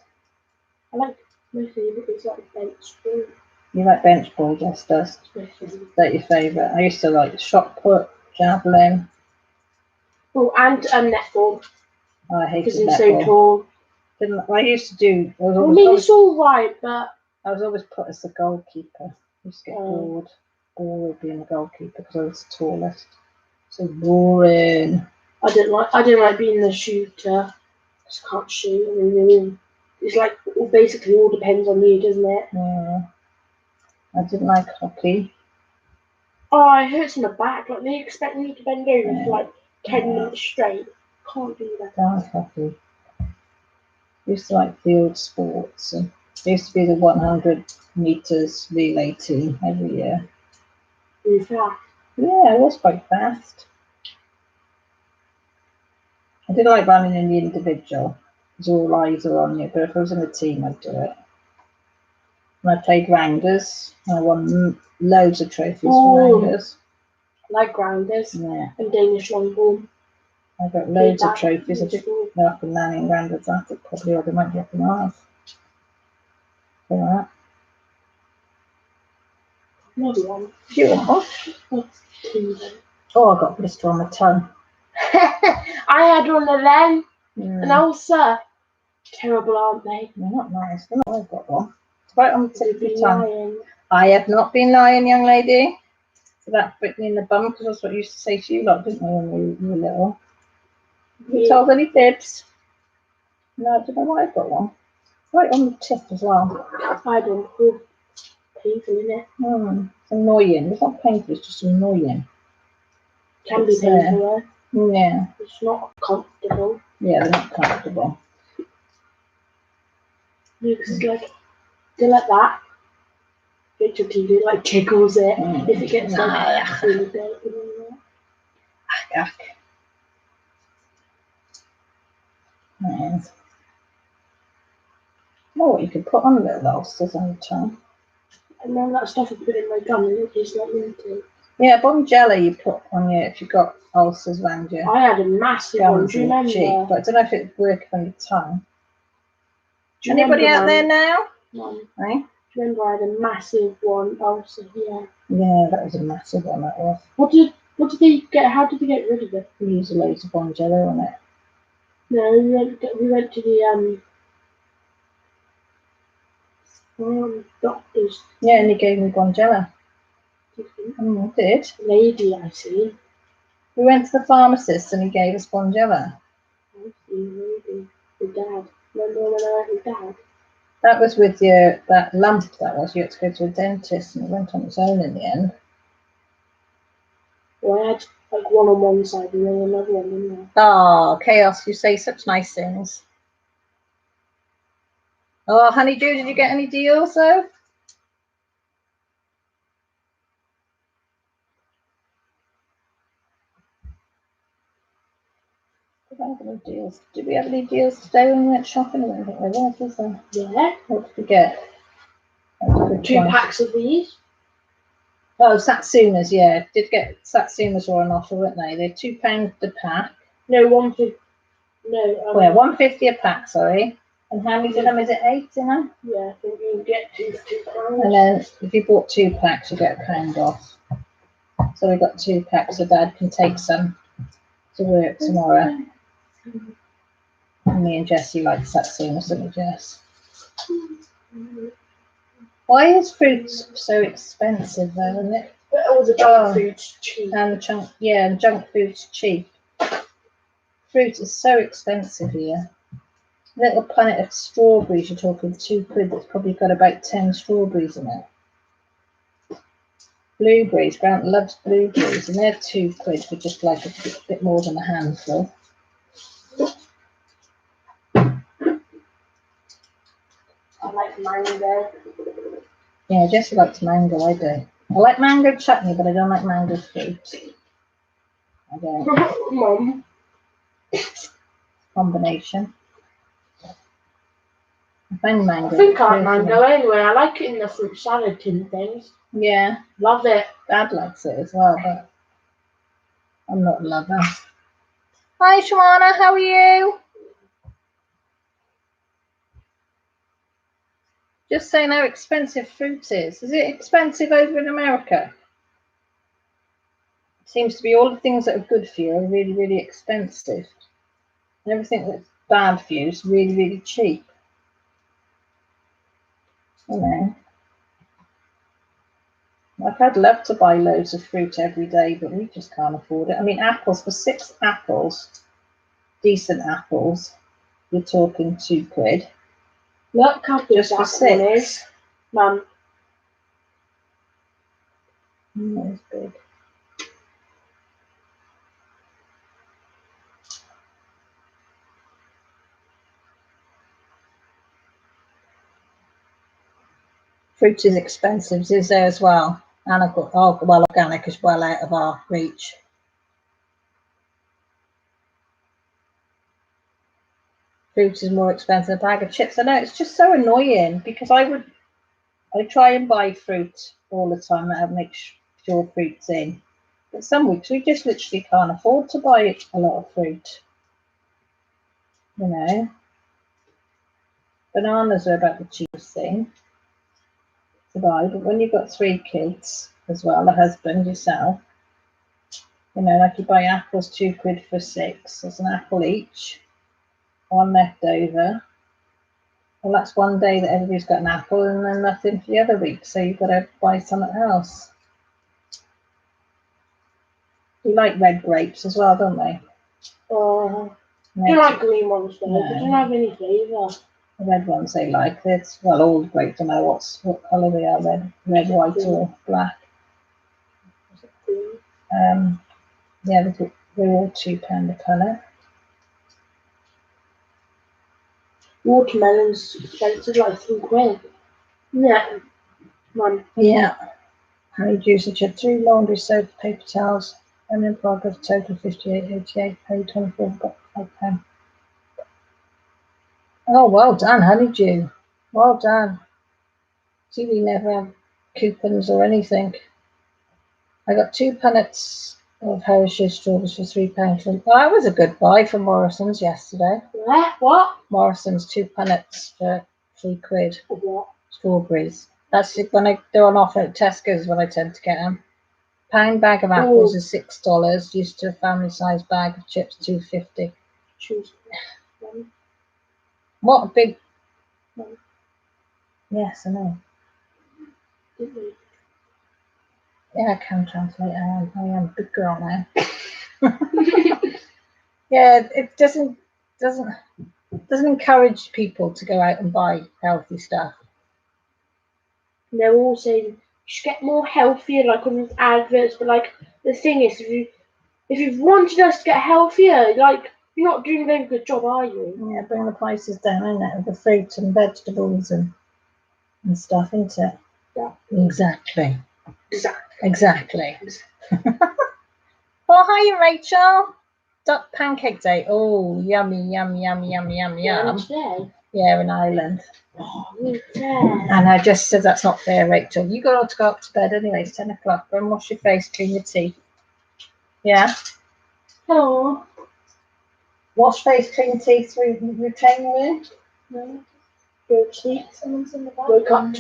I like my favourite is like bench ball. You like bench ball, Jess does. My favourite. Is that your favourite? I used to like shot put, javelin. Oh, and netball. Oh, I hated Because he's netball. so tall. I used to do. I I mean, it's all right, but I was always put as the goalkeeper. I used to get bored being the goalkeeper because I was the tallest. So boring. I didn't like being the shooter. Just can't shoot. I mean, it's like basically all depends on you, doesn't it? Yeah. I didn't like hockey. Oh, it hurts in the back. Like they expect me to bend over for like 10 minutes straight. Can't do that. I like hockey. I used to like field sports. And there used to be the 100 meters relay team every year. Really fast. Yeah, it was quite fast. I did like running in the individual, because all eyes are on you, but if I was in a team, I'd do it. And I played rounders. I won loads of trophies for rounders. Like grounders Yeah, and Danish long ball. I got loads of trophies. I did go up and down in rounders. I think probably I might be up in half. For that. Maybe one. Do you want one? Oh, I got a blister on my tongue. I had one of them. Mm. An ulcer. Terrible, aren't they? They're not nice. They're not. I've got one. It's right on the tip of your tongue. Lying. I have not been lying, young lady. So that bit me in the bum, because that's what I used to say to you lot, didn't I, when you were little? You told any fibs? No, I don't know why I've got one. Right on the tip as well. I don't know. Painful, isn't it? It's annoying. It's not painful, it's just annoying. Can be painful, though. Yeah. It's not comfortable. Yeah, they're not comfortable. Because they're like that. Picture TV like tickles it if it gets like really big. Yuck. Nice. Oh, what you could put on little ulcers on your tongue. And then that stuff I put in my gum and it tastes like minty. Yeah, bone jelly you put on you if you've got ulcers around your I had a massive one, do you remember? cheek, but I don't know if it's working on your tongue. Do you Anybody out there now? Mum, Eh? do you remember I had a massive one ulcer here? Yeah, that was a massive one, that was. What did they get? How did they get rid of it? We used loads of bone jelly on it. No, we went to the doctors. Yeah, and he gave me Bonjela. I did. Lady, I see. We went to the pharmacist and he gave us Bonjela. I see, lady. Your dad. Remember when I went with Dad? That was with that lump that was. You had to go to a dentist and it went on its own in the end. Well, I had like one on one side and then another one in there. Oh, Chaos, you say such nice things. Oh, Honeydew, did you get any deals though? Deals. Did we have any deals today when we went shopping? I don't think there was there? Yeah. What did we get? 2 packs of these. Oh, Satsumas, yeah. Did get Satsumas were on offer, weren't they? They're £2 a pack. No, 150. No. Well, £1.50 a pack, sorry. And how many of them is it? 8 in them? Yeah, I think you can get 2 for £2. And then if you bought 2 packs, you get £1 off. So we got 2 packs, so Dad can take some to work tomorrow. And me and Jessie likes that same, doesn't we, Jess? Why is fruit so expensive though, isn't it? All the junk food's cheap. And junk food's cheap. Fruit is so expensive here. Little planet of strawberries, you're talking £2. That's probably got about 10 strawberries in it. Blueberries, Grant loves blueberries, and they're £2 for just like a bit more than a handful. I like mango. Yeah, Jessie likes mango, I don't. I like mango chutney, but I don't like mango fruit. I don't. Mum. Combination. I find mango. I think I like mango anyway. I like it in the fruit salad tin things. Yeah. Love it. Dad likes it as well, but I'm not a lover. Hi, Shawana, how are you? Just saying how expensive fruit is. Is it expensive over in America? It seems to be all the things that are good for you are really, really expensive. And everything that's bad for you is really, really cheap. You know. Like, I'd love to buy loads of fruit every day, but we just can't afford it. I mean, apples, for 6 apples, decent apples, you're talking £2. Look how big Just for that one 6. is. Mum. That's big. Fruit is expensive, is there as well? And organic is well out of our reach. Fruit is more expensive than a bag of chips. I know, it's just so annoying because I try and buy fruit all the time. I make sure fruit's in. But some weeks we just literally can't afford to buy a lot of fruit. You know. Bananas are about the cheapest thing to buy, but when you've got 3 kids as well, a husband, yourself, you know, like you buy apples £2 for 6. There's an apple each, 1 left over. Well, that's one day that everybody's got an apple and then nothing for the other week, so you've got to buy something else. You like red grapes as well, don't they? Oh, I don't like green ones though. No. They don't have any flavour. The red ones they like. It's, well, all the grapes, I know what colour they are, red, white or black. Yeah, they're all £2 a colour. Watermelon's expensive, like £3. Yeah. Mum. Yeah. Honey juice, which had 3 laundry soap, paper towels, and in progress, total 58.88, paid 24, got £5. Oh, well done, honeydew. Well done. See, we never have coupons or anything. I got 2 punnets of Hershey's strawberries for £3. Well, that was a good buy for Morrison's yesterday. What? Morrison's 2 punnets for £3. What? Strawberries. That's it, when they're on offer at Tesco's when I tend to get them. Pound bag of apples is $6. Used to a family size bag of chips $2.50. Choose. What a big. Yes, I know. Yeah, I can translate. I am a big girl now. Yeah, it doesn't encourage people to go out and buy healthy stuff. They're all saying you should get more healthier, like on these adverts. But like the thing is, if you've wanted us to get healthier, like you're not doing a very good job, are you? Yeah, bring the prices down, isn't it? With the fruit and vegetables and stuff, isn't it? Yeah. Exactly. Oh, hiya, Rachel. Duck pancake day. Oh, yummy, yum, yum, yum, yum, yum. Today? Yeah, in Ireland. Oh, yeah. And I just said that's not fair, Rachel. You got to go up to bed anyway. It's 10 o'clock. Go and wash your face, clean your teeth. Yeah. Hello. Wash face, clean teeth, retain your ear. Go to sleep. Someone's in the back. Wake up